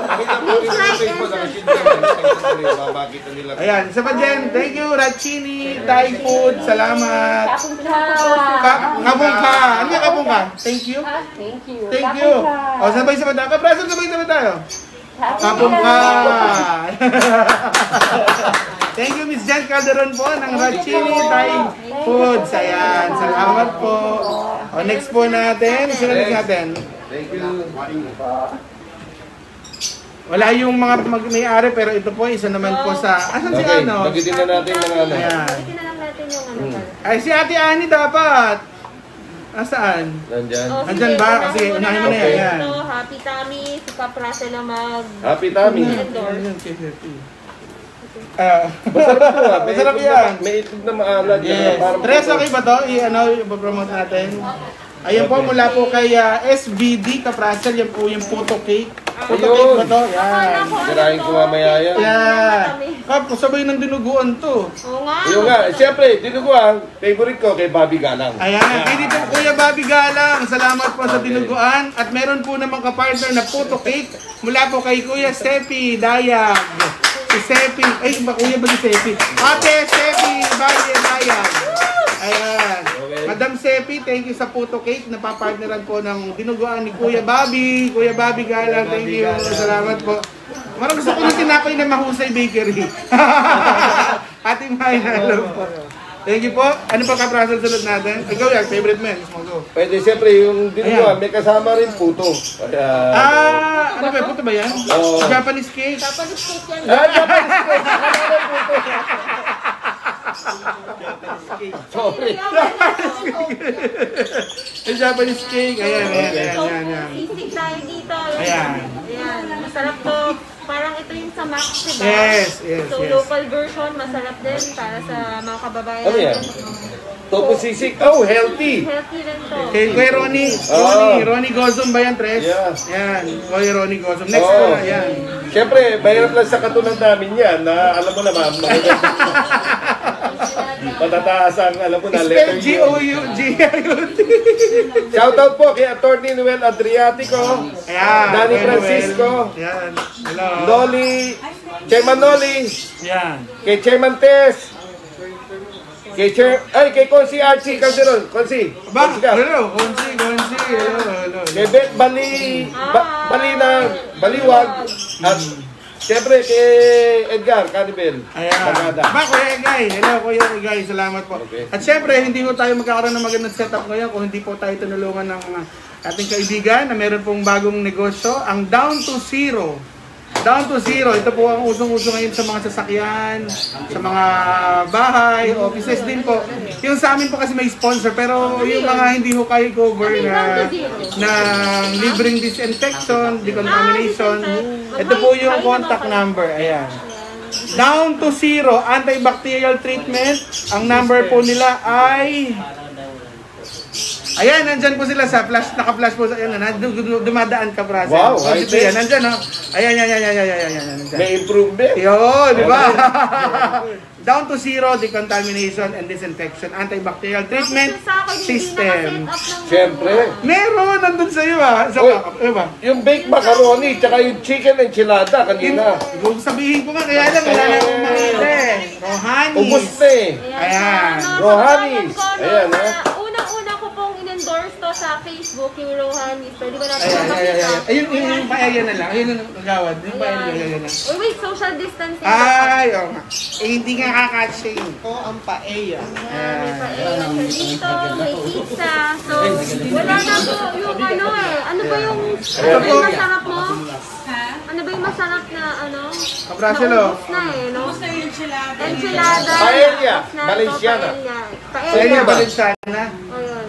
S1: Nakita mo rin sa Facebook, nakashare ka. Makikita nila.
S3: Ayan, isa pa Jen. Thank you, Rachini, Thai food. Salamat.
S7: Kapong ka.
S3: Kabong ka. Ano yung kabong ka? Thank you.
S7: Thank you.
S3: Thank you. O, sabay-sabay tayo. Kaprasan, sabay-sabay tayo. Kapong ka. Thank you, Miss Jen Calderon po ng Rachini Thai Foods. Ayan, salamat po. O, next po natin. Sino next natin?
S1: Thank you.
S3: Wala yung mga may-ari pero ito po isa naman po sa... Asan si
S1: Okay,
S3: ano?
S1: bagitin na natin ng ano.
S3: Ayan.
S4: Balikin na lang natin yung ano.
S3: Ay, si Ate Ani dapat. Nasaan?
S1: Nandyan.
S4: Oh,
S3: Andyan
S4: sige,
S3: ba?
S4: unahin
S3: Sige,
S4: muna
S3: unahin mo na
S4: natin
S3: yan.
S4: ito. Happy Tummy, si Kaprase na
S1: Happy tummy. Masarap ito ah.
S3: Masarap yan.
S1: May itlog na maalat.
S3: Yes. Tres, okay ba to? I-promote natin. Ayan po, mula po kay SVD Kaprasel. Yan po yung photo cake. Photo cake ba to? Yan.
S1: Sirahin ko mamaya yan.
S3: Yan. Kap, sabay ng dinuguan to.
S4: Oo nga.
S1: Yung nga, siyempre, dinuguan, favorite ko kay Bobby Galang.
S3: Ayan. Kaya dito Kuya Bobby Galang. Salamat po sa dinuguan. At meron po namang kapartner na photo cake mula po kay Kuya Sepi Dayag. Si Sepi. Ay, ba Kuya ba si Sepi? Ate Sepi Dayag. Ayan. Madam Sepi, thank you sa photo cake. Napapartneran po ng dinuguan ni Kuya Bobby. Kuya Bobby Galang, thank you. Salamat po. Marang gusto ko ng tinapay na mahusay bakery. Ating May na alam po. Thank you po. Ano pa kaprasal sunod natin? Ikaw yan, favorite mo yan.
S1: Pwede, siyempre, yung dinuguan, may kasama rin puto. Kaya,
S3: Ano ba? Puto ba yan?
S1: Oo.
S3: Japanese cake?
S4: Japanese cake yan.
S1: Japanese cake! Sorry.
S3: Yung Japanese cake. Ayan.
S4: Sisig tayo dito.
S3: Ayan.
S4: Ayan. Masarap to. Parang ito yung sa Max, diba?
S3: Yes.
S4: So, local version, masarap din para sa mga kababayan.
S1: Ano yan? Topo sisig. Oh, healthy.
S4: Healthy rin to.
S3: Kay Kuya Ronnie Gozum ba yan, Tres?
S1: Yeah.
S3: Yan, Kuya Ronnie Gozum. Next ko na, yan.
S1: Siyempre, mahirap lang sa katulad namin yan na alam mo naman, matataas ang alam mo na
S3: Spell
S1: letter U.
S3: G-O-U-G-I-O-T.
S1: Shoutout po kay Attorney Noel Adriatico,
S3: Ayan.
S1: Danny
S3: Kuya
S1: Francisco,
S3: Noel. Yan. Hello.
S1: Noli, Chairman Noli,
S3: Yan.
S1: kay Chairman Tess, kay Consi Archie Calderon, Consi.
S3: Ba?
S1: Consi ka.
S3: Hello. Gonzi. Hello.
S1: Kay Beth Baliwag, at siyempre kay Edgar Canibel.
S3: Ayan. Ba, Kuya Egay. Hello, Kuya Egay. Salamat po.
S1: Okay.
S3: At syempre, hindi po tayo magkakaroon ng magandang setup ngayon kung hindi po tayo tinulungan ng ating kaibigan na meron pong bagong negosyo, ang Down to Zero. Down to Zero. Ito po ang usong-uso ngayon sa mga sasakyan, sa mga bahay, offices din po. Yung sa amin po kasi may sponsor, pero yung mga hindi ho kayo cover na libreng disinfection, decontamination, ito po yung contact number. Ayan. Down to Zero, antibacterial treatment. Ang number po nila ay... Ayan, nandyan po sila sa flash, naka-flash po sa, ayan, dumadaan ka, Brasa.
S1: Wow,
S3: ito yan, nandyan, no? Ayan, nandyan.
S1: May improvement.
S3: Yun, di ba? Down to Zero, decontamination and disinfection, antibacterial treatment system.
S1: Siyempre.
S3: Meron, nandun sa iyo, ha? Sa ba?
S1: Yung baked macaroni, tsaka yung chicken enchilada kanina.
S3: Kung sabihin ko nga, kaya lang, wala na akong makita eh. Rohanis.
S1: Ubus na eh.
S3: Ayan.
S1: Rohanis. Ayan, ha?
S4: Unang-una ko pong in-endorse to sa Facebook, yung Rohanis. Pwede ba natin
S3: Ayan. Ayun, yung paella na lang. Ayun ang gawad. Yung paella na.
S4: Uy, wait, social distancing.
S3: Ay, oo nga. Eh, hindi nga kakatsin ko ang paella.
S4: May paella sa dito, may pizza. So, wala na po yung ano eh. Ano ba yung masarap mo? Ano ba yung masarap na ano?
S3: Kabraselo.
S4: Naubos na eh, no? Enchilada.
S1: Paella.
S4: Tapos na
S1: Valenciana.
S4: ito,
S3: Paella Valenciana.
S4: Ayun.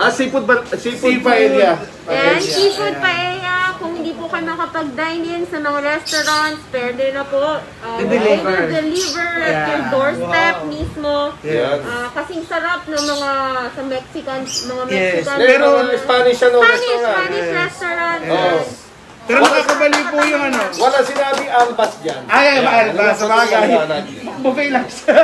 S1: Seafood paella.
S4: And seafood paella, kung hindi po kayo makapag-dine in sa mga restaurants, pwede na po.
S3: Deliver
S4: At your doorstep mismo.
S1: Yan.
S4: Kasing sarap ng mga sa Mexican, mga
S3: Yes.
S4: Mexican.
S1: Pero Spanish restaurant.
S4: Spanish restaurant.
S1: Oh.
S3: Pero nakakabali po yung ano.
S1: Wala sinabing alpas dyan.
S3: Ay, alpas. Sa bagay. Buffet lang siya.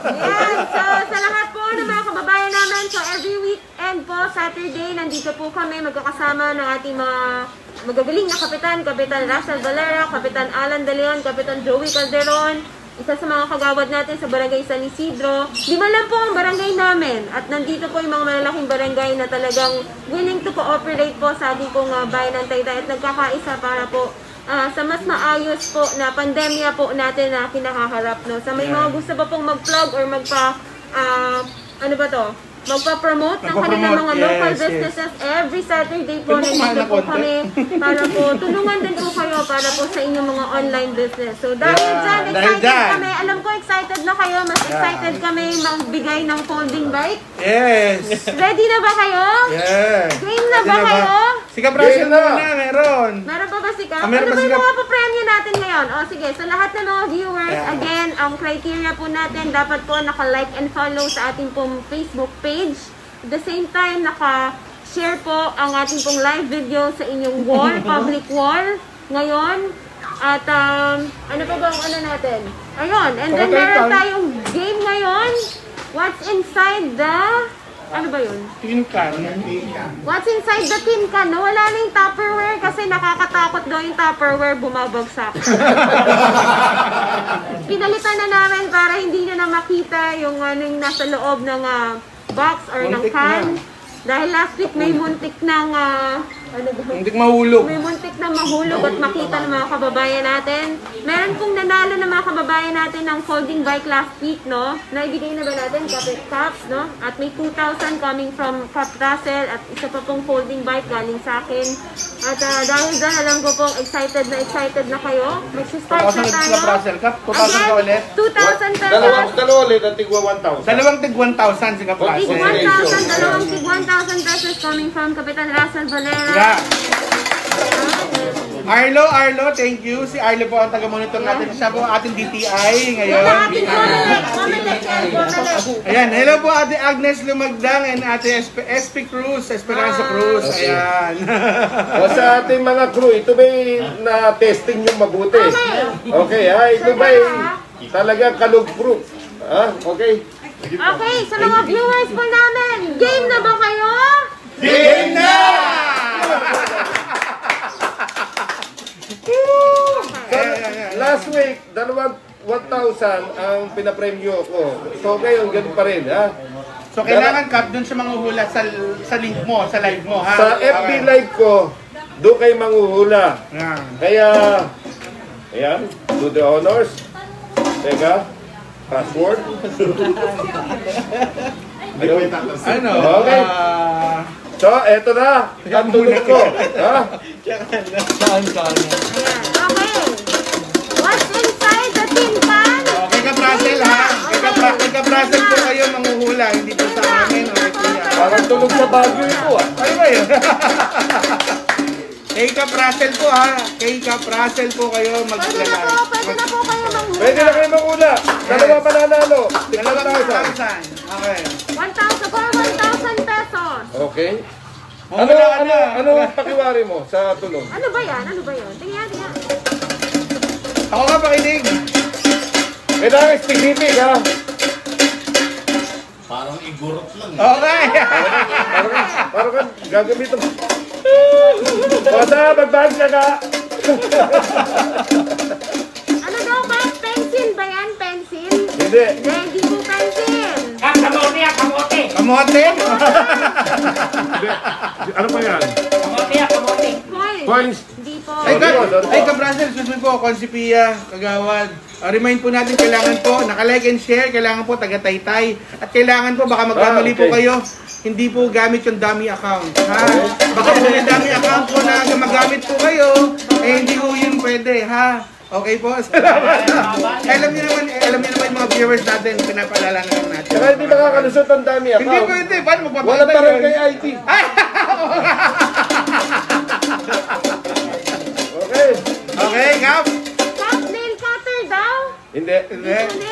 S4: Yan. So, sa lahat po ng mga kababayan namin, so every weekend po, Saturday, nandito po kami magkakasama ng ating mga magagaling na kapitan, Kapitan Russell Valera, Kapitan Alan De Leon, Kapitan Joey Calderon, isa sa mga kagawad natin sa Barangay San Isidro. 5 lang po ang barangay namin at nandito po yung mga malalaking barangay na talagang willing to cooperate po sa ating pong bayan ng Taytay at nagkakaisa para po sa mas maayos po na pandemya po natin na kinakaharap. No? Sa may mga gusto pa pong mag-plug or ano ba to? Magpa-promote ng kanilang mga local businesses every Saturday po nandito po kami para po tulungan din po kayo para po sa inyong mga online business. So dahil dyan, excited kami. Alam ko excited na kayo. Mas excited kami magbigay ng folding bike.
S3: Yes.
S4: Ready na ba kayo?
S3: Yes.
S4: Game na ba kayo?
S3: Si Kabrasel na, meron.
S4: Meron pa ba si Kap?
S3: Meron
S4: Ano
S3: pa
S4: ba
S3: si
S4: yung
S3: Kap?
S4: mga pa-premyo natin ngayon? O sige, sa lahat ng mga viewers, again, ang criteria po natin, dapat po naka-like and follow sa ating pong Facebook page. At the same time, naka-share po ang ating pong live video sa inyong wall, public wall, ngayon. At ano pa ba ang ano natin? Ayun, and then meron tayong game ngayon. What's inside the... Ano ba yun?
S3: Tin can.
S4: What's inside the tin can? Nawala na yung Tupperware kasi nakakatakot daw yung Tupperware bumabagsak. Pinalitan na namin para hindi nyo na makita yung anong nasa loob ng box or ng can. Dahil last week may muntik ng
S3: Muntik mahulog.
S4: May muntik na mahulog at makita ng mga kababayan natin. Meron pong nanalo ng mga kababayan natin ng folding bike last week, no? Naibigay na ba natin? Caps, no? At may 2,000 coming from Cap Russell at isa pa pong folding bike galing sa akin. At dahil dyan, alam ko pong excited na kayo. Mag-start na tayo.
S3: Cap Russell Cup, 2,000 ka ulit.
S4: 2,000 pesos.
S1: Dalawa ulit at tigwa 1,000.
S3: Dalawang tig 1,000 si Cap
S4: Tig
S3: Russell.
S4: 1,000, dalawang tig 1,000 pesos coming from Kapitan Russell Valera.
S3: Yeah. Arlo, thank you. Si Arlo po ang taga-monitor natin. Siya po ang ating DTI ngayon. Ayan, hello po Ate Agnes Lumagdang and Ate SP Cruz, Esperanza Cruz. Ayan.
S1: O sa ating mga crew, ito ba'y na-testing yung mabuti? Okay, ha? Ito ba'y talagang kalug-proof? Ha? Okay?
S4: Okay, sa mga viewers po namin, game na ba kayo?
S3: Game na!
S1: Last week, 1,000 ang pinapremyo ko. So ngayon, ganun pa rin, ha?
S3: So kailangan Kap dun sa manghuhula sa link mo, sa live mo, ha?
S1: Sa FB live ko, doon kayo manghuhula. Kaya, ayan, do the honors. Teka, password.
S3: Ano?
S1: Okay. So, eto na. Ang tunog ko. Ha?
S3: Saan?
S4: Okay. What's inside the tin can?
S3: Okay ka, Brasel, ha? Kay ka, Brasel po kayo manghuhula, hindi po sa amin. Okay, kuya.
S1: Parang tunog sa Baguio ito, ah.
S3: Ano ba yun? Kay ka, Brasel po, ha? Kay ka, Brasel po kayo
S4: Pwede na po kayo manghula.
S1: Pwede na kayo manguna. Dalawa pananalo.
S3: 2,000.
S1: 1,000.
S3: Okay.
S4: 1,000 for 1,000 pesos.
S1: Okay.
S3: Manghuhula ka na.
S1: Ano ang pakiwari mo sa tunog?
S4: Ano ba yan? Tingnan.
S3: Ako nga pakinig.
S1: Kailangan specific, ha?
S8: Parang igurot lang.
S3: Okay.
S1: Parang gagamitin mo. Basta, magbahag ka ka.
S4: Ano daw ba? Pencil ba yan? Pencil?
S1: Hindi.
S4: Hindi po pencil.
S3: Kamote?
S1: Ano pa yan?
S4: Coin.
S1: Coins.
S4: Hindi po.
S3: Ay ka, Brasel, susunod po, Konsipia, Kagawad. Remind po natin, kailangan po, naka-like and share, kailangan po taga-taytay. At kailangan po, baka magkamali po kayo, hindi po gamit yung dummy account. Ha? Baka po may dummy account po na gumagamit po kayo, hindi po yun pwede, ha? Okay po, salamat. Alam niyo naman yung mga viewers natin, pinapaalala na lang natin.
S1: Saka hindi makakalusot ang dami account.
S3: Hindi pwede, paano magpapakita
S1: Walang barangay IT. Okay.
S3: Okay, Kap?
S4: Top nail cutter daw?
S1: Hindi.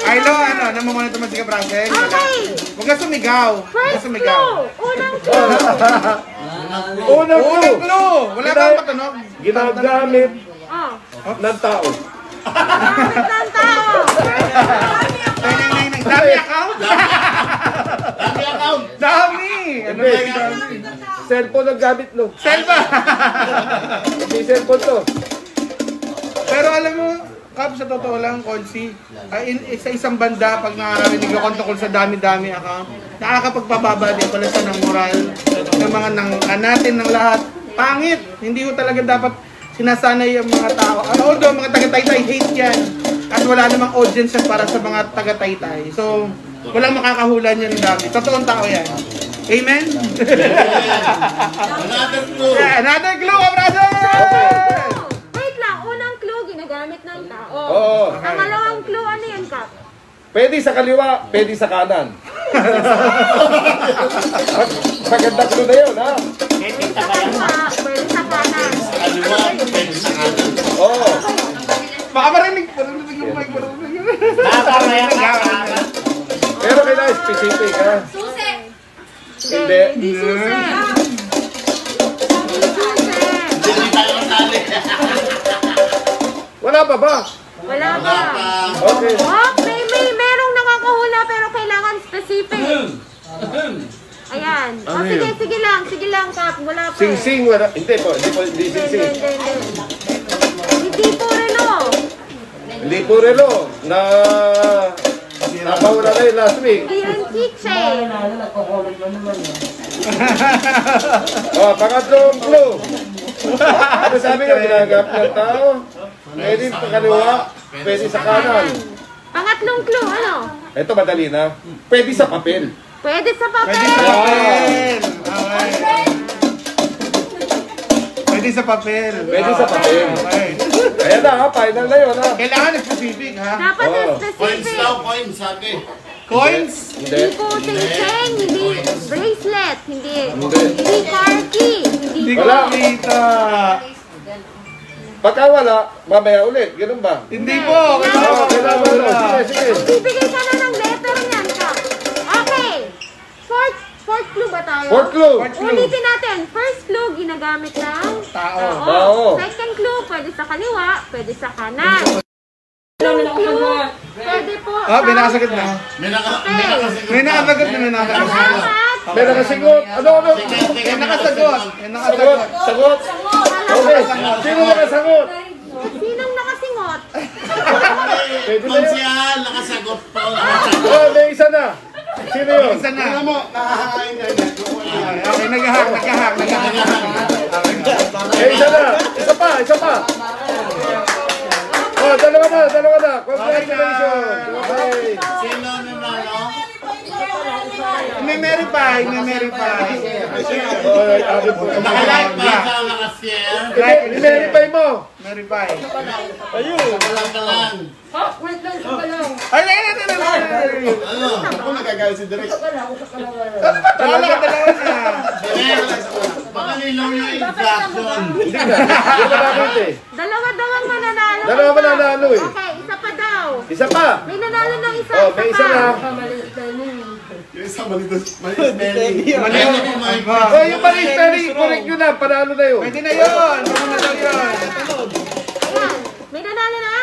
S3: Arlo, namamonitor mo si Brasel?
S4: Okay.
S3: Huwag ka sumigaw.
S4: First clue. Unang clue.
S1: Unang
S3: Unang
S1: clue.
S3: clue. Wala bang matunog?
S1: Ginagamit
S4: Oh.
S1: ng tao.
S4: Gamit ng tao.
S3: Dami account?
S8: Dami account.
S3: Dami! Ano ba yung dami?
S1: Cellphone ang gamit, no?
S3: Cellphone!
S1: Hindi cellphone to.
S3: Pero alam mo, Kap, sa totoo lang, Konsi, sa isang banda, pag nakakarinig ako tungkol sa dami-dami account, nakakapagpababa din pala sa ng moral ng mga natin ng lahat. Pangit! Hindi ko talaga dapat sinasanay ang mga tao. Although, mga taga-taytay hate yan. At wala namang audience para sa mga taga-taytay. So, walang makakahula niyan ng dami. Totoong tao yan. Amen?
S8: Another clue.
S3: Another clue, brother!
S4: Wait lang. Unang clue, ginagamit ng tao.
S1: Oo.
S4: Pangalawang clue, ano yan, Kap?
S1: Pwede sa kaliwa, pwede sa kanan. Maganda clue na yun, ha?
S4: Pwede sa kaliwa, pwede sa kanan.
S8: Kaliwa, pwede sa kanan.
S1: Oo.
S3: Baka marinig yung mic.
S1: Pero kailangan specific, ha?
S4: Susi.
S1: Hindi.
S4: Hindi susi. Hindi susi.
S8: Hindi tayo nasali.
S1: Wala pa ba?
S4: Wala ba?
S1: Okay.
S4: Oh, merong nakakahula pero kailangan specific. Ayan. Oh, sige lang, Kap. Wala pa.
S1: Sing-sing, wala. Hindi
S4: Hindi
S1: sing-sing.
S4: Hindi po rin, oh.
S1: Hindi po relo. Nakawala na yun last week.
S4: Hindi rin kitchen.
S1: Pangatlong clue. Ano sabi ko, ginagamit ng tao? Pwede sa kaliwa, pwede sa kanan.
S4: Pangatlong clue, ano?
S1: Ito madali na. Pwede sa papel.
S4: Pwede sa papel.
S3: Pwede sa papel. Okay. Pwede sa papel.
S1: Pwede sa papel.
S3: Okay.
S1: Ayan na, ha? Final na yun, ha?
S3: Kailangan specific, ha?
S4: Dapat na
S1: Oo.
S8: Coins
S4: specific.
S8: daw, coins, sabi.
S3: Coins?
S1: Hindi.
S4: Hindi po sing-sing, hindi bracelet, hindi
S1: Hindi.
S4: car key,
S3: Hindi
S4: hindi
S3: ko
S1: Wala.
S3: makita.
S1: Pagka wala, mamaya ulit. Ganun ba?
S3: Hindi po.
S1: Kailangan wala. Sige.
S4: Bibigay ka na ng letter niyan ka. Okay. Fourth clue ba tayo?
S1: Fourth clue.
S4: Ulitin natin. First clue, ginagamit ng
S1: Tao.
S4: Second clue, pwede sa kaliwa, pwede sa kanan. Third clue, pwede po sa...
S3: May nakasagot na.
S8: May nakasagot.
S3: May nakasagot na.
S4: Pangapat.
S1: May nakasagot. Ano?
S3: May nakasagot.
S1: Sagot. Okay. Sino nakasagot?
S4: Sinong nakasingot?
S1: Pwede na yun.
S8: Konsihal, nakasagot po.
S1: Oh, may isa na. Sino yun?
S3: Isa na.
S8: Tingnan mo, nakakain ka na.
S3: Okay, nag-hack.
S1: May isa na. Isa pa. Oh, dalawa na. Congratulations. Okay.
S8: Sino nanalo?
S3: May verify.
S1: Oh, akin po.
S8: Nakalike ba ka nakashare?
S1: I-verify mo.
S3: Verify.
S8: Kalang.
S3: Ay,
S8: Ano? Ako nagagalit si Direk.
S3: dalawa na.
S8: Baka nilaw yung instruction.
S1: Hindi na bakit eh.
S4: Dalawa-dawang mananalo.
S1: Dalawa mananalo eh.
S4: Okay, isa pa daw.
S1: Isa pa.
S4: May nanalo ng isa.
S1: Oh, may isa na.
S8: Yung isa malitos. Malitos belly.
S1: Oh, yung mali spelling, correct nyo na. Panalo na yun.
S3: Pwede na yun. Pwede na daw yun.
S4: Ayan, may nanalo na.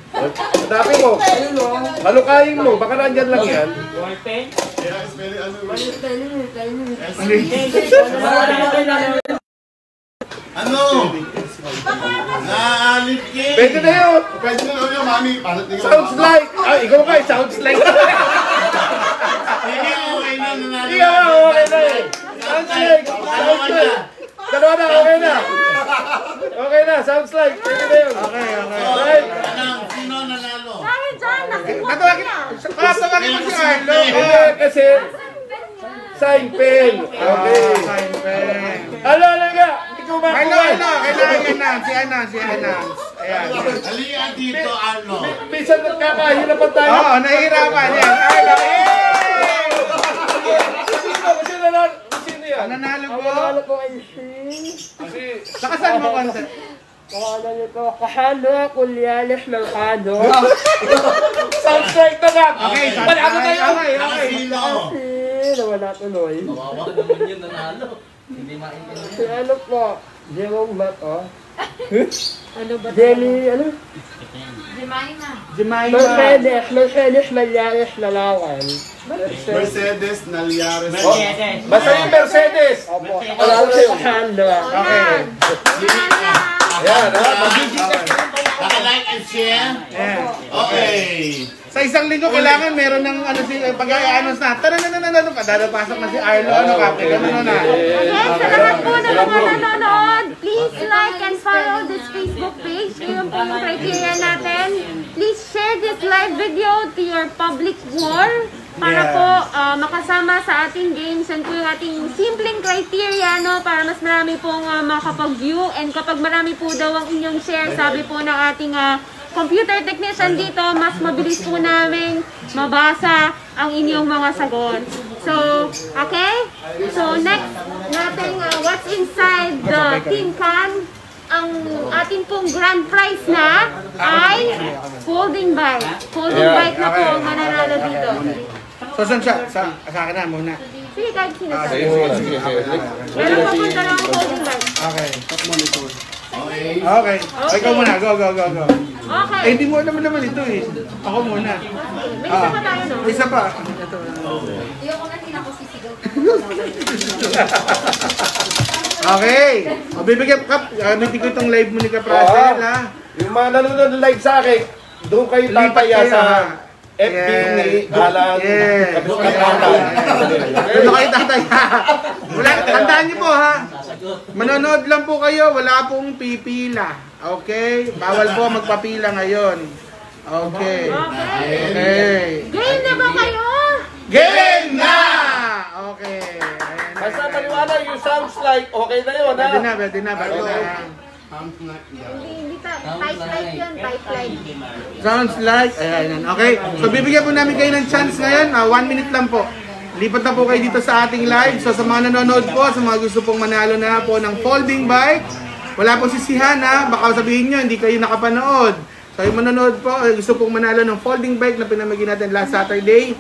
S1: Hanapin mo. Halukayin mo. Baka nandyan lang yan.
S8: Ano? Naalit ka.
S1: Pwede na yun.
S8: Pwede na yun, mami.
S1: Sounds like. Ah, ikaw ka eh. Sounds like.
S8: Hindi, okay na. Nanalo.
S1: Iya, okay na eh. Sounds like. Dalawa na, okay na. Okay na, sounds like. Pwede na yun.
S3: Okay.
S1: Right.
S8: Anong, sino nanalo?
S4: Dahil dyan, nakuha
S3: Tatawagin
S4: na.
S3: Tatawagin mo si Arlo.
S1: Kasi sign pen. Okay.
S3: Sign pen.
S1: Ano nga? Ikaw ba?
S3: Kailangan yan na. Si Anang. Ayan.
S8: Halika dito, Arlo.
S1: Minsan nagkakahirapan tayo.
S3: Oo, nahihirapan yan. Arlo,
S1: Sino yan?
S3: nanalo po.
S1: Kasi,
S3: Nakasan mo concept.
S6: Kahalo, kulyalis ng kado.
S1: sounds like na lang.
S3: Okay,
S1: Panalo tayo.
S3: Okay.
S8: Nakasino.
S6: Nawala tuloy.
S2: Kawawa naman yun, nanalo. Hindi maintindihan.
S6: Si ano po? Jerome ba to? Ano ba? Jenny, ano?
S3: Jemima.
S6: Mercedes Malyares Lalawan.
S8: Mercedes Nalyares.
S1: Basta yung Mercedes. Panalo sa'yo.
S6: Kahalo.
S3: Okay.
S1: Yan, ha?
S8: Naka-like and share.
S3: Ayan.
S8: Okay.
S3: Sa isang linggo kailangan meron ng pag-i-announce na. Dadapasok na si Arlo. Ganun na.
S4: Okay, sa lahat po ng mga nanonood, please like and follow this Facebook page. Yun po yung criteria natin. Please share this live video to your public wall para po makasama sa ating games and po yung ating simpleng criteria, no, para mas marami pong makapag-view, and kapag marami po daw ang inyong share, sabi po ng ating computer technician dito, mas mabilis po namin mabasa ang inyong mga sagot. So, okay? So, next natin, what's inside the tin can? Ang ating pong grand prize na ay folding bike. Folding bike na po ang mananalo dito.
S3: So, saan siya? Sa akin na muna.
S4: Sige, kahit sino sa.
S1: Sige.
S4: Meron papunta lang ang folding bike.
S3: Okay. Okay. Ikaw muna. Go.
S4: Okay.
S3: Eh, hindi mo alam naman ito eh. Ako muna.
S4: May isa pa tayo, no?
S3: Isa pa. Okay. O, bibigyan ka. Gamitin ko itong live mo ni Kaprasel, ha?
S1: Yung mga nanonood live sa akin, doon kayo tataya sa FB ni Alan.
S3: Doon kayo tataya. Tandaan niyo po, ha? Manonood lang po kayo. Wala pong pipila. Okay? Bawal po magpapila ngayon. Okay.
S4: Game na ba kayo?
S3: Game na! Okay.
S1: Basta paliwanag yung sounds like, okay na yun, ha?
S3: Pwede na.
S4: Hindi type like yun, type like.
S3: Sounds like, ayan. Okay. So, bibigyan po namin kayo ng chance ngayon. 1 minute lang po. Lipat na po kayo dito sa ating live. So, sa mga nanonood po, sa mga gusto pong manalo na po ng folding bike, Wala pong sisihan ha. Baka sabihin nyo, hindi kayo nakapanood. So yung manonood po, gusto pong manalo ng folding bike na pinamigay natin last Saturday.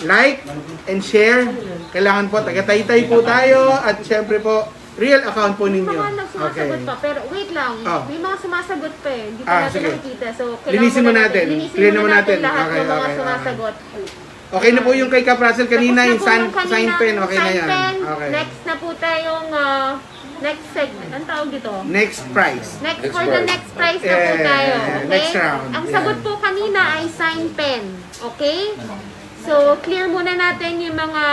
S3: Like and share. Kailangan po, taga-Taytay po tayo. At syempre po, real account po ninyo.
S4: Mga nagsumasagot pa, pero wait lang. May mga sumasagot pa eh. Hindi pa natin
S3: sige.
S4: nakikita. So,
S3: Linisin mo natin.
S4: Linisin muna natin lahat
S3: Okay,
S4: ng mga
S3: okay,
S4: sumasagot.
S3: Okay na po yung kay Cap Russell kanina, yung
S4: Tapos na po
S3: sign pen. Okay na
S4: sign
S3: yan.
S4: pen.
S3: Okay.
S4: Next na po tayong next segment. Anong tawag dito?
S3: Next prize.
S4: For the next prize na po tayo. Okay?
S3: Next round.
S4: Ang sagot po kanina ay sign pen. Okay? So, clear muna natin yung mga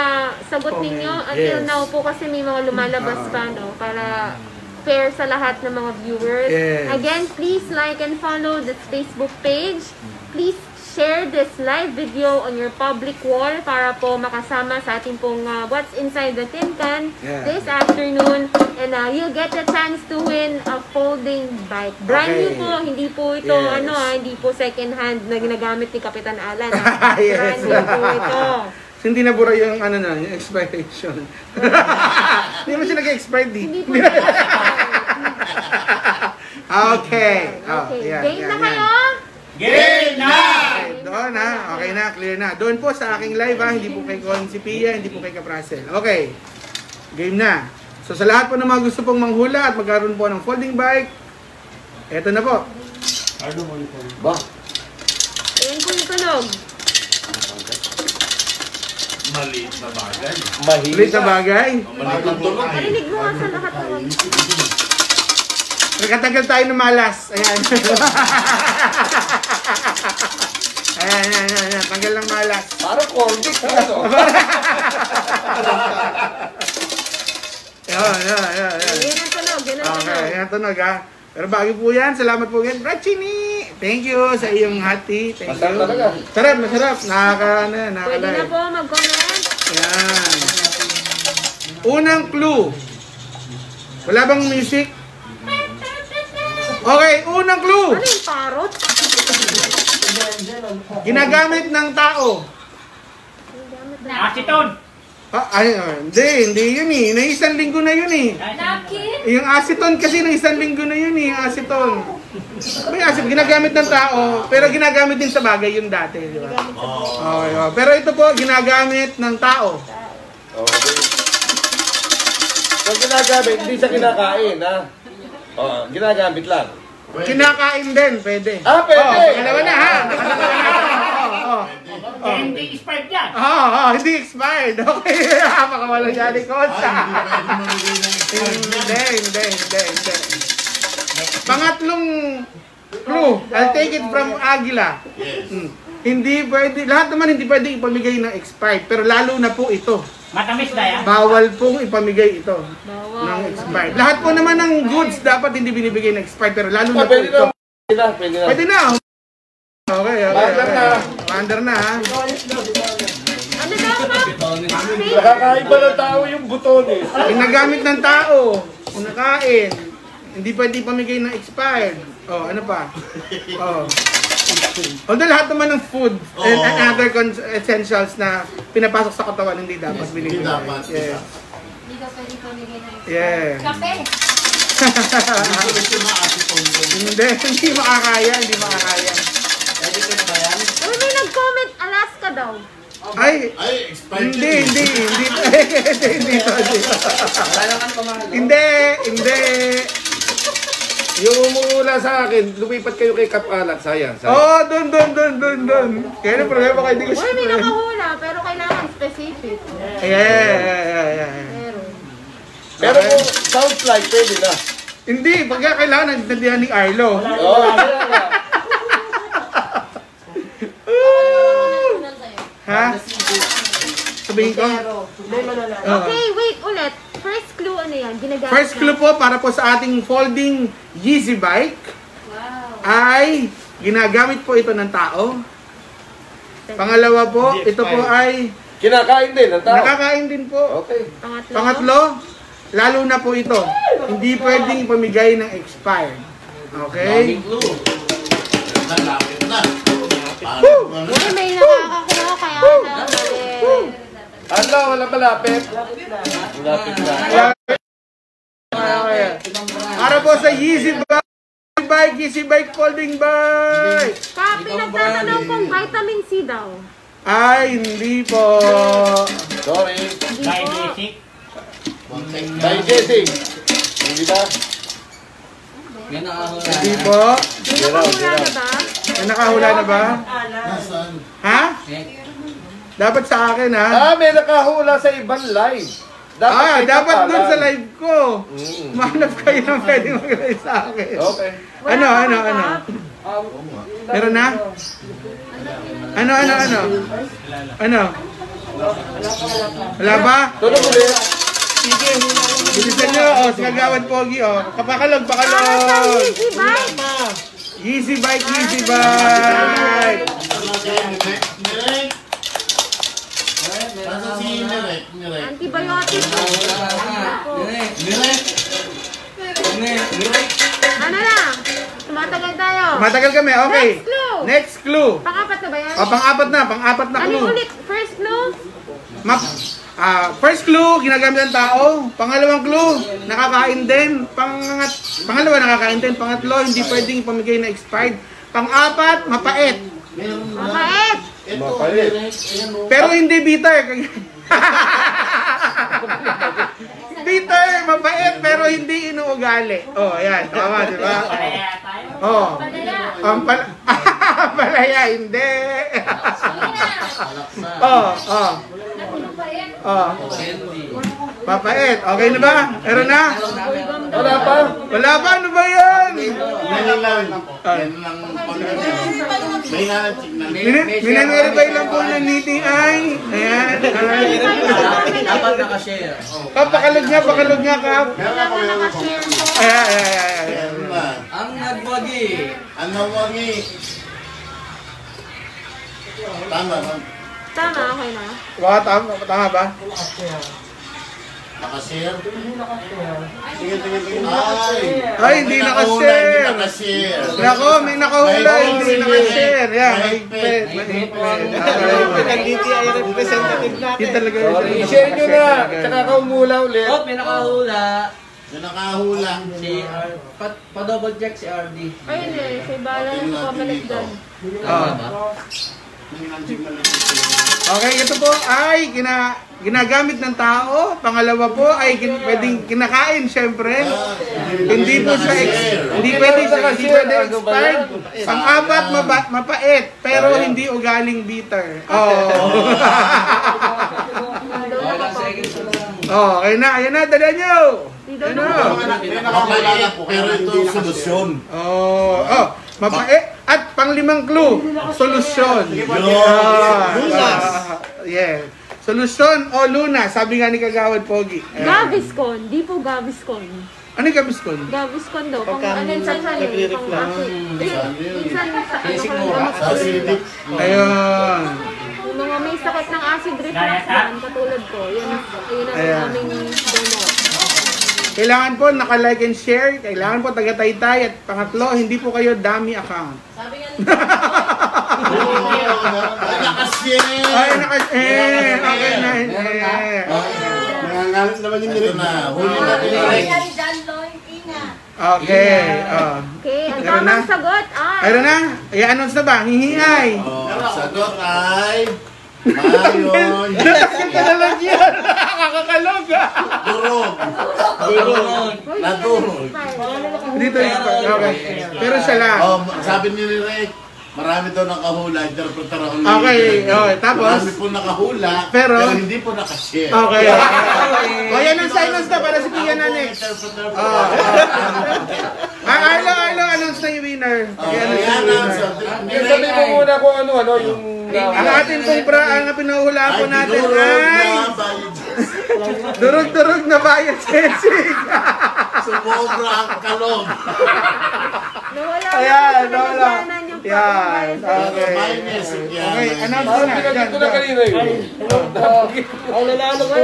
S4: sagot ninyo. Until now po kasi may mga lumalabas pa, no? Para fair sa lahat ng mga viewers.
S3: Yes.
S4: Again, please like and follow this Facebook page. Please share this live video on your public wall para po makasama sa ating pong What's Inside the Tin Can this afternoon. And you'll get the chance to win a folding bike. Brand new po, hindi po ito, hindi po second hand na ginagamit ni Kapitan Alan.
S3: Yes.
S4: Brand new po ito.
S3: Hindi nabura yung yung expiration. Hindi mo siya nag-expire di.
S4: Hindi po
S3: Okay.
S4: Game na kayo?
S5: Game na!
S3: Doon ha. Okay na, clear na. Doon po sa aking live ha. Hindi po kay Colin si Pia, hindi po kay Cap Russell. Okay. Game na. So sa lahat po ng mga gusto pong manghula at magkaroon po ng folding bike, eto na po.
S1: Ba?
S4: Ayan po yung tunog.
S8: Maliit na bagay.
S3: Ulit na bagay.
S8: Maliit ang tulog.
S4: Narinig mo nga sa lahat ng
S3: Nagkatagal tayo ng malas. Ayan. Ayan. Tanggal ng malas.
S1: Parang corned beef. Ano?
S3: Yan.
S4: Yan ang tunog.
S3: Okay, yan tunog ha. Pero bago po yan, salamat po yan. Rachini! Thank you sa iyong hati. Thank you.
S1: Masarap talaga.
S3: Sarap, masarap.
S4: Pwede na po mag-comment.
S3: Yan. Unang clue. Wala bang music? Okay, unang clue.
S4: Ano yung parot?
S3: Ginagamit ng tao.
S5: Aceton!
S3: Hindi yun eh. Na isang linggo na yun eh.
S7: Napkin?
S3: Yung aceton kasi na isang linggo na yun eh. Aceton. May aceton, ginagamit ng tao, pero ginagamit din sa bagay yun dati. Di ba? Okay, pero ito po, ginagamit ng tao.
S1: Okay. Pag ginagamit, hindi siya kinakain, ha? Ginagamit lang.
S3: Kinakain din, pwede.
S1: Pwede!
S3: Pangalawa na ha.
S5: Hindi expired yan.
S3: Hindi expired. Okay, makawala siya ni Kosa. Hindi. Pangatlong clue, I'll take it from Aguila. Hindi pwede, lahat naman hindi pwede ipamigay ng expired, pero lalo na po ito.
S5: Matamis na yan.
S3: Bawal pong ipamigay ito ng expired. Lahat po naman ng goods dapat hindi binibigay ng expired, pero lalo na po
S1: Pwede
S3: ito.
S1: na.
S3: Pwede na. Okay. Under na ha.
S4: Ano daw, ma'am?
S1: Nakakaiba ng tao yung butones.
S3: Ginagamit ng tao. Kinakain. Hindi pwede pamigay ng expired. Ano pa? Although lahat naman ng food and other essentials na pinapasok sa katawan, hindi dapat binigay.
S8: Hindi dapat.
S3: Yes.
S7: Hindi ka pwede pamigay ng
S3: Yeah.
S7: kape.
S3: Hindi makakaya.
S4: Uy, may nag-comment, Alaska daw.
S3: Ay,
S8: expired.
S3: hindi. Hindi.
S1: Yung umula sa akin, lumipat kayo kay Cap Alat. Sayang.
S3: Doon. Kaya na problema kayo, hindi ko
S4: Uy, may nakahula, pero kailangan specific.
S3: Yeah.
S1: Pero kung sounds like, pwede na.
S3: Hindi, pagka kailangan nagtindihan ni Arlo. Ha? Sabihin ko?
S4: Okay, wait, ulit. First clue, ano yan? Ginagamit
S3: First clue po para po sa ating folding Yeezy bike ay ginagamit po ito ng tao. Pangalawa po, ito po ay
S1: Kinakain din ang tao.
S3: nakakain din po.
S1: Okay.
S3: Pangatlo, lalo na po ito, hindi pwedeng ipamigay ng expired. Okay?
S8: Nalapit na.
S4: Uy, may nakakakuha kaya na.
S1: Wala malapit. Malapit na.
S3: Ayan. Para po sa Yeezy Bike folding bike.
S4: Pinagtatanong kung vitamin C daw.
S3: Ay, hindi po.
S1: Sorry. Digesting. Hindi ba?
S2: Yan ang
S3: Hindi po.
S4: Nakahula na ba?
S3: May nakahula na ba? Ha? Dapat sa akin, ha?
S1: May nakahula sa ibang live. Dapat
S3: Dapat dun sa live ko.
S1: Mm.
S3: Mahanap kayo na pwede mag-live sa akin.
S1: Okay.
S3: Ano? Meron na? Ano? Wala ba?
S1: Tunog ulit.
S3: Sige. Bilisan nyo. Sa Kagawad Pogi. Pakalog.
S4: Easy bike.
S3: Yeezy Bike.
S4: Antibiotic. Ano na? Tumatagal tayo.
S3: Matagal kami. Okay. Next clue.
S4: Pang-apat na ba yan?
S3: Pang-apat na
S4: Ano
S3: clue.
S4: ulit? First clue?
S3: First clue, ginagamit ng tao. Pangalawang clue, nakakain din. Pangalawa, nakakain din. Pangatlo, hindi pwedeng pamigay na expired. Pang-apat, mapait.
S4: Mapait.
S1: Mapait.
S3: Pero hindi bitter. Bitter, mapait, pero hindi inuugali. Ayan. Tama, di ba? Palaya, hindi. Mapait. Okay na ba? Meron na?
S1: Wala pa?
S3: Wala pa? Ano ba yan? Minangaribay lang po ng NTI. Ayan.
S2: Dapat nakashare.
S3: Pakalog niya, Kap. Ayan.
S2: Ang nagwagi.
S4: Tama, okay na.
S3: Tama ba?
S8: Nakashare?
S3: Ay, hindi nakashare. Nako, may nakahula, hindi nakashare. Yan, mahigpit.
S6: Nag-DTI representative natin.
S3: Hindi talaga.
S1: I-share nyo na. Tsaka kaumula ulit.
S2: May nakahula.
S8: Yung nakahula.
S2: Si pa-double check si RD.
S4: Ayun si Bala yung pabalik doon.
S3: Okay, ito po ay ginagamit ng tao. Pangalawa po ay pwedeng kinakain, syempre. Hindi po siya hindi pwede expired. Pang-apat, mapait, pero hindi ugaling bitter. Okay na, ayan na, dala nyo.
S8: Pero ito solusyon.
S3: Mapait. At panglimang clue, solusyon. Yeah. Solusyon o Luna, sabi nga ni Kagawad Pogi.
S4: Gaviscon, di po Gaviscon.
S3: Ano yung Gaviscon?
S4: Gaviscon daw. Kung ano yung sansan eh.
S3: Ayun.
S4: Yung mga may sakit ng acid reflux yan, katulad ko, yun ang aming donor.
S3: Kailangan po naka-like and share. Kailangan po taga-taytay. At pangatlo, hindi po kayo dummy account.
S7: Sabi nga
S8: Nakashare!
S3: Ay, nakashare! Okay na.
S8: Nangangalit naman yung nilip na. Huli natin yung
S3: Okay.
S4: Okay, ang tamang sagot ay...
S3: Ayun na. I-announce na ba? Hihiay.
S8: Sagot ay... Mayon!
S3: Natakot ka na lang yan. Nakakakalog.
S8: Durog! Nadurog!
S3: Dito yung okay. Pero siya lang.
S8: Sabi ni Rick, marami daw nakahula, interpreter ako.
S3: Okay, tapos?
S8: Marami po nakahula, pero hindi po nakashare.
S3: Okay. O yan ang silence na para si Pia na next. Arlo, announce na yung winner.
S1: Sabi mo muna kung ano yung...
S3: Ang ating ang pinuhula po natin ay... Durog-durog na bayad sensing.
S8: Sumobra ang kalog.
S3: Ayan, nawala. Yan, okay. Okay, announce ko na.
S1: Ito na kanina yun.
S6: Ang nanalo ko ay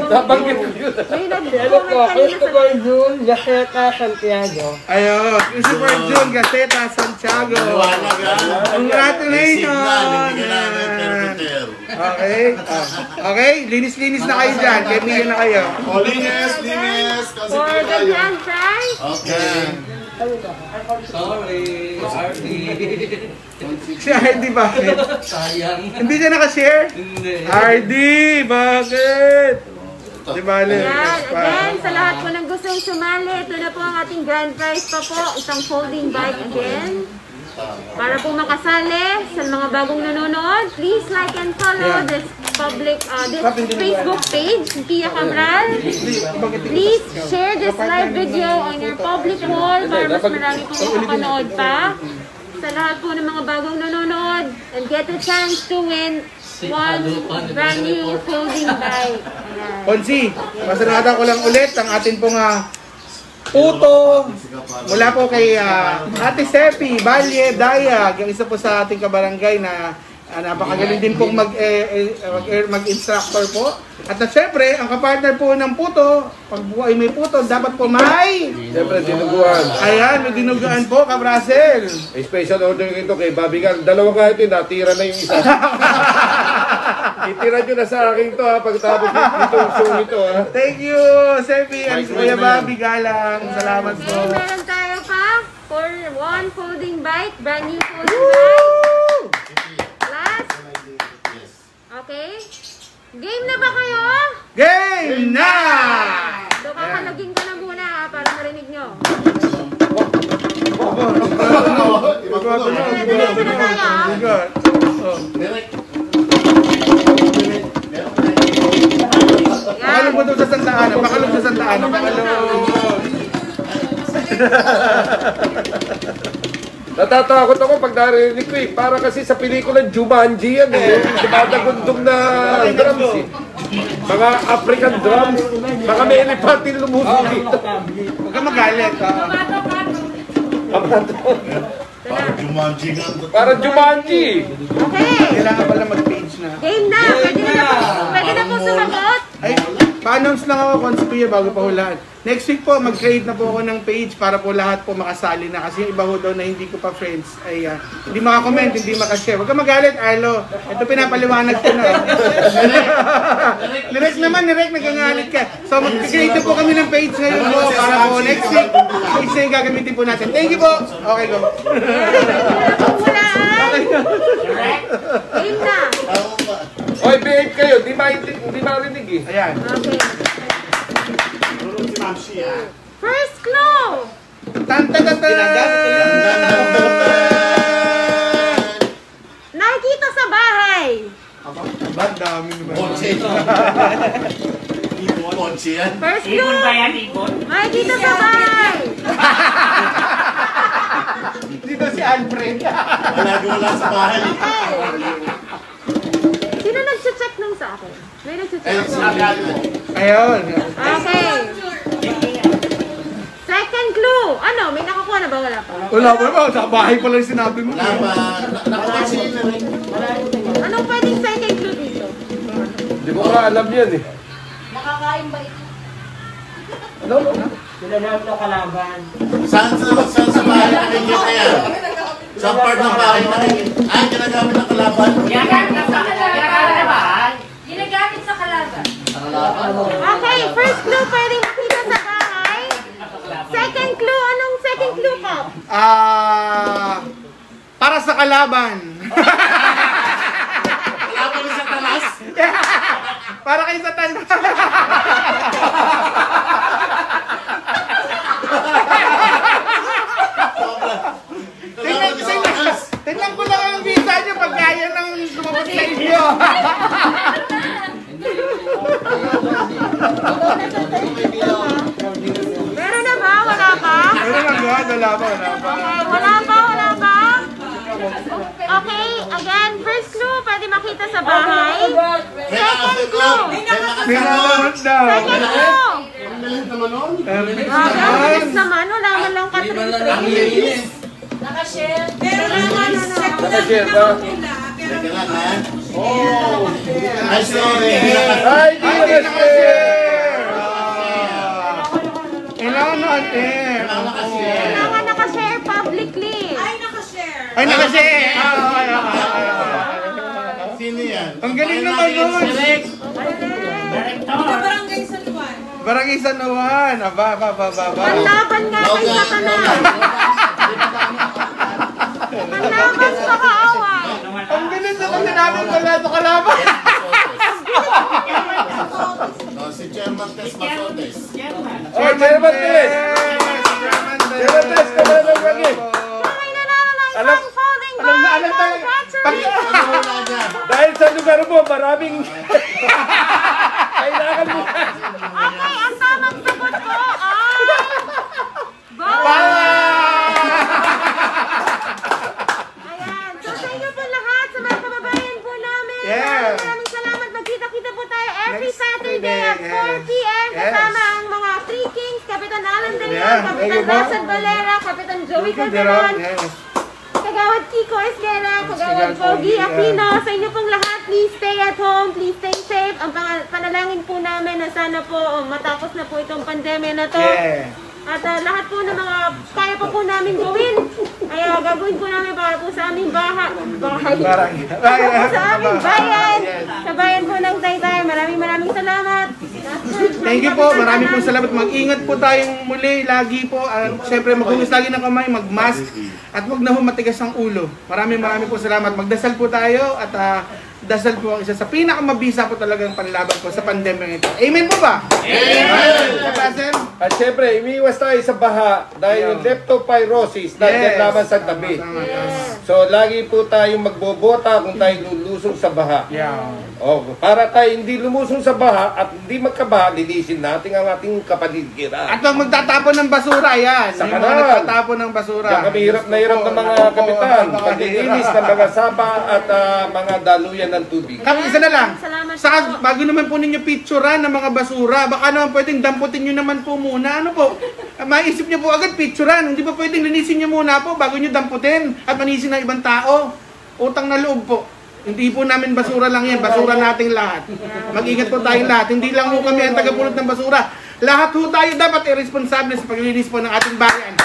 S1: Nabanggit ko yun.
S4: May nag-comment
S6: Christopher June Gaceta Santiago.
S3: Ayun, Christopher June Gaceta Santiago. Congratulations! Okay. Okay, linis-linis na kayo dyan. Kaya na kayo.
S8: Linis!
S4: for the grand prize.
S8: Okay.
S2: Sorry, RD.
S3: Si RD bakit?
S2: Sayang.
S3: Hindi siya nakashare?
S2: Hindi.
S3: RD, bakit? Di bale.
S4: Yan, again, sa lahat po ng gustong sumali, ito na po ang ating grand prize pa po, isang folding bike again. Para po makasali sa mga bagong nanonood, please like and follow this Facebook page, Pia Cabral. Please share this live video on your public wall para mas marami po makapanood pa. Sa lahat po ng mga bagong nanonood, and get a chance to win one brand new folding bike. Ayan.
S3: Ponzi, masalamatan ko lang ulit ang atin pong puto mula po kay Ate Sepi, Balye, Dayag, yung isa po sa ating kabarangay na napakagaling din pong mag-instructor po. At syempre, ang kapartner po ng puto, pag buhay may puto, dapat po may...
S1: Siyempre, dinuguan.
S3: Ayan, may dinuguan po, Kabrasel.
S1: Special order ito kay Bobby Gal. Dalawa kahit yun, natira na yung isa. Itira nyo na sa akin to ha, pagtapos nitong show nito ha.
S3: Thank you, Sepi and Kuya Bobby Galang. Salamat po.
S4: Okay, meron tayo pa for one folding bike, brand new folding bike. Last. Okay. Game na ba kayo?
S3: Game na!
S4: So, kakalagin ko na muna ha, para marinig nyo.
S3: Pakalog mo doon sa Santa Ana. Pakalog sa Santa Ana. Pakalog.
S1: Natatakot ako pag narinig ko eh. Para kasi sa pelikulang Jumanji yan eh. Tumatagundong na drums eh. Mga African drums. Mga may elephant lumusog dito.
S3: Huwag ka magalit.
S8: Parang Jumanji nga.
S1: Para Jumanji.
S4: Okay.
S3: Kailangan pala mag-page na.
S4: Game na. Pwede na po sumagot.
S3: Ay, pa-announce lang ako kung si Kuya bago pa hulaan. Next week po, mag-create na po ako ng page para po lahat po makasali na. Kasi yung iba ho daw na hindi ko pa friends ay hindi makakomment, hindi makashare. Huwag ka magalit, Arlo. Ito pinapaliwanag ko na. Nirek naman, nagagalit ka. So, mag-create po kami ng page ngayon po para po next week. Page na yung gagamitin po natin. Thank you po. Okay, go.
S4: Game na.
S1: Oy, behave kayo. Di marinig eh.
S3: Ayan.
S4: Okay.
S8: Si Ma'am Shia.
S4: First clue. Nakikita sa bahay.
S3: Ang dami naman.
S8: Ponche. Ponche yan.
S4: First clue. Nakikita sa bahay.
S3: Dito si Alfred.
S8: Wala sa bahay.
S4: Sino nag-check nung sa akin? May nag-check
S8: Ayun,
S4: ako.
S8: sinabi mo.
S3: Ayun.
S4: Okay. Second clue. Ano? May nakakuha na ba? Wala pa.
S3: Wala pa. Sa bahay pala yung sinabi mo.
S8: Wala pa. Nakapansin na rin.
S4: Anong pwedeng second clue dito?
S1: Hindi ko nga alam yan eh.
S7: Nakakain ba ito?
S8: Saan sa bahay nakikita yan? Sa part ng bahay nakikita. Ay, ginagamit ng kalaban.
S7: Ginagamit sa kalaban. Ginagamit sa kalaban.
S4: Okay, first clue pwedeng makita sa bahay. Second clue, anong second clue ko?
S3: Para sa kalaban.
S8: Kalaban sa talas.
S3: Para kayo sa talas. Tignan ko lang ang visa niyo pag kaya nang lumabas sa inyo.
S4: Meron na ba? Wala pa?
S3: Meron lang ba? Wala pa.
S4: Okay, wala pa? Okay, again, first clue, pwede makita sa bahay. Second clue.
S3: Pinakamat daw.
S4: Second clue.
S8: Malit naman nun.
S4: Bilis naman, wala man lang
S2: Hindi man lang
S4: katrin-trin.
S2: nangyayari.
S7: Nakashare.
S1: Nakashare ba?
S8: Teka lang ha. Ay, sorry.
S1: Ay, di ko na-share!
S3: Kailangan natin.
S4: Kailangan nakashare publicly.
S3: Ay, nakashare!
S8: Sino yan?
S3: Ang galing naman nun!
S8: Direct.
S4: Barangay San Juan.
S3: Barangay San Juan. Aba.
S4: Panlaban nga kay Satanas. Panlaban sa kaaway.
S3: Ang bilis na kasi namin wala ito kalaban.
S8: Si Chairman Tess Masotes.
S1: Oh, Chairman Tess! Chairman Tess, kabaran lagi.
S4: Alam
S3: talaga.
S1: Dahil sa lugar mo, maraming kailangan mo.
S4: Okay, ang tamang sagot ko ay... Ayan. So sa inyo po lahat, sa mga kababayan po namin.
S3: Yeah.
S4: Maraming salamat. Magkita-kita po tayo every Saturday at 4 p.m. Kasama ang mga Three Kings, Kapitan Alan De Leon, Kapitan Rosad Valera, Kapitan Joey Calderon, Kagawad Kiko Esguera, Kagawad Pogi Aquino. Sa inyo pong lahat, please stay at home, please stay safe. Ang panalangin po namin na sana po matapos na po itong pandemya na to. At lahat po ng mga kaya pa po namin gawin, ay gagawin po namin para po sa aming bahay. Sa aming bayan. Sa bayan po ng Taytay. Maraming salamat.
S3: Thank you po. Maraming pong salamat. Mag-ingat po tayong muli. Lagi po. Siyempre, maghugas lagi ng kamay, mag-mask. At huwag na matigas ang ulo. Maraming po salamat. Magdasal po tayo at dasal po ang isa sa pinakamabisa po talagang panlaban po sa pandemya ito. Amen po ba? Amen!
S1: At syempre, umiiwas tayo sa baha dahil yung leptopyrosis nandiyan naman sa tabi. So, lagi po tayong magbobota kung tayo lulusong sa baha. Para tayo hindi lumusong sa baha at hindi magkabaha, linisin natin ang ating kapaligiran.
S3: At huwag magtatapon ng basura, yan.
S1: Sa
S3: Yung mga
S1: kanal.
S3: nagtatapon ng basura.
S1: Kaya kami hirap na hirap ng mga kapitan. Paglilinis ng mga sapa at mga daluyan ng tubig.
S3: Kami, isa na lang.
S4: Salamat
S3: Saka, bago naman po ninyo picturean ng mga basura, baka naman pwedeng damputin nyo naman po muna. Ano po? Maisip nyo po agad picturean. Hindi pa pwedeng linisin nyo muna po bago nyo damputin at manisin ng ibang tao. Utang na loob po. Hindi po namin basura lang yan. Basura nating lahat. Mag-ingat po tayong lahat. Hindi lang po kami ang tagapulot ng basura. Lahat po tayo dapat irresponsable sa paglilinis po ng ating bayan.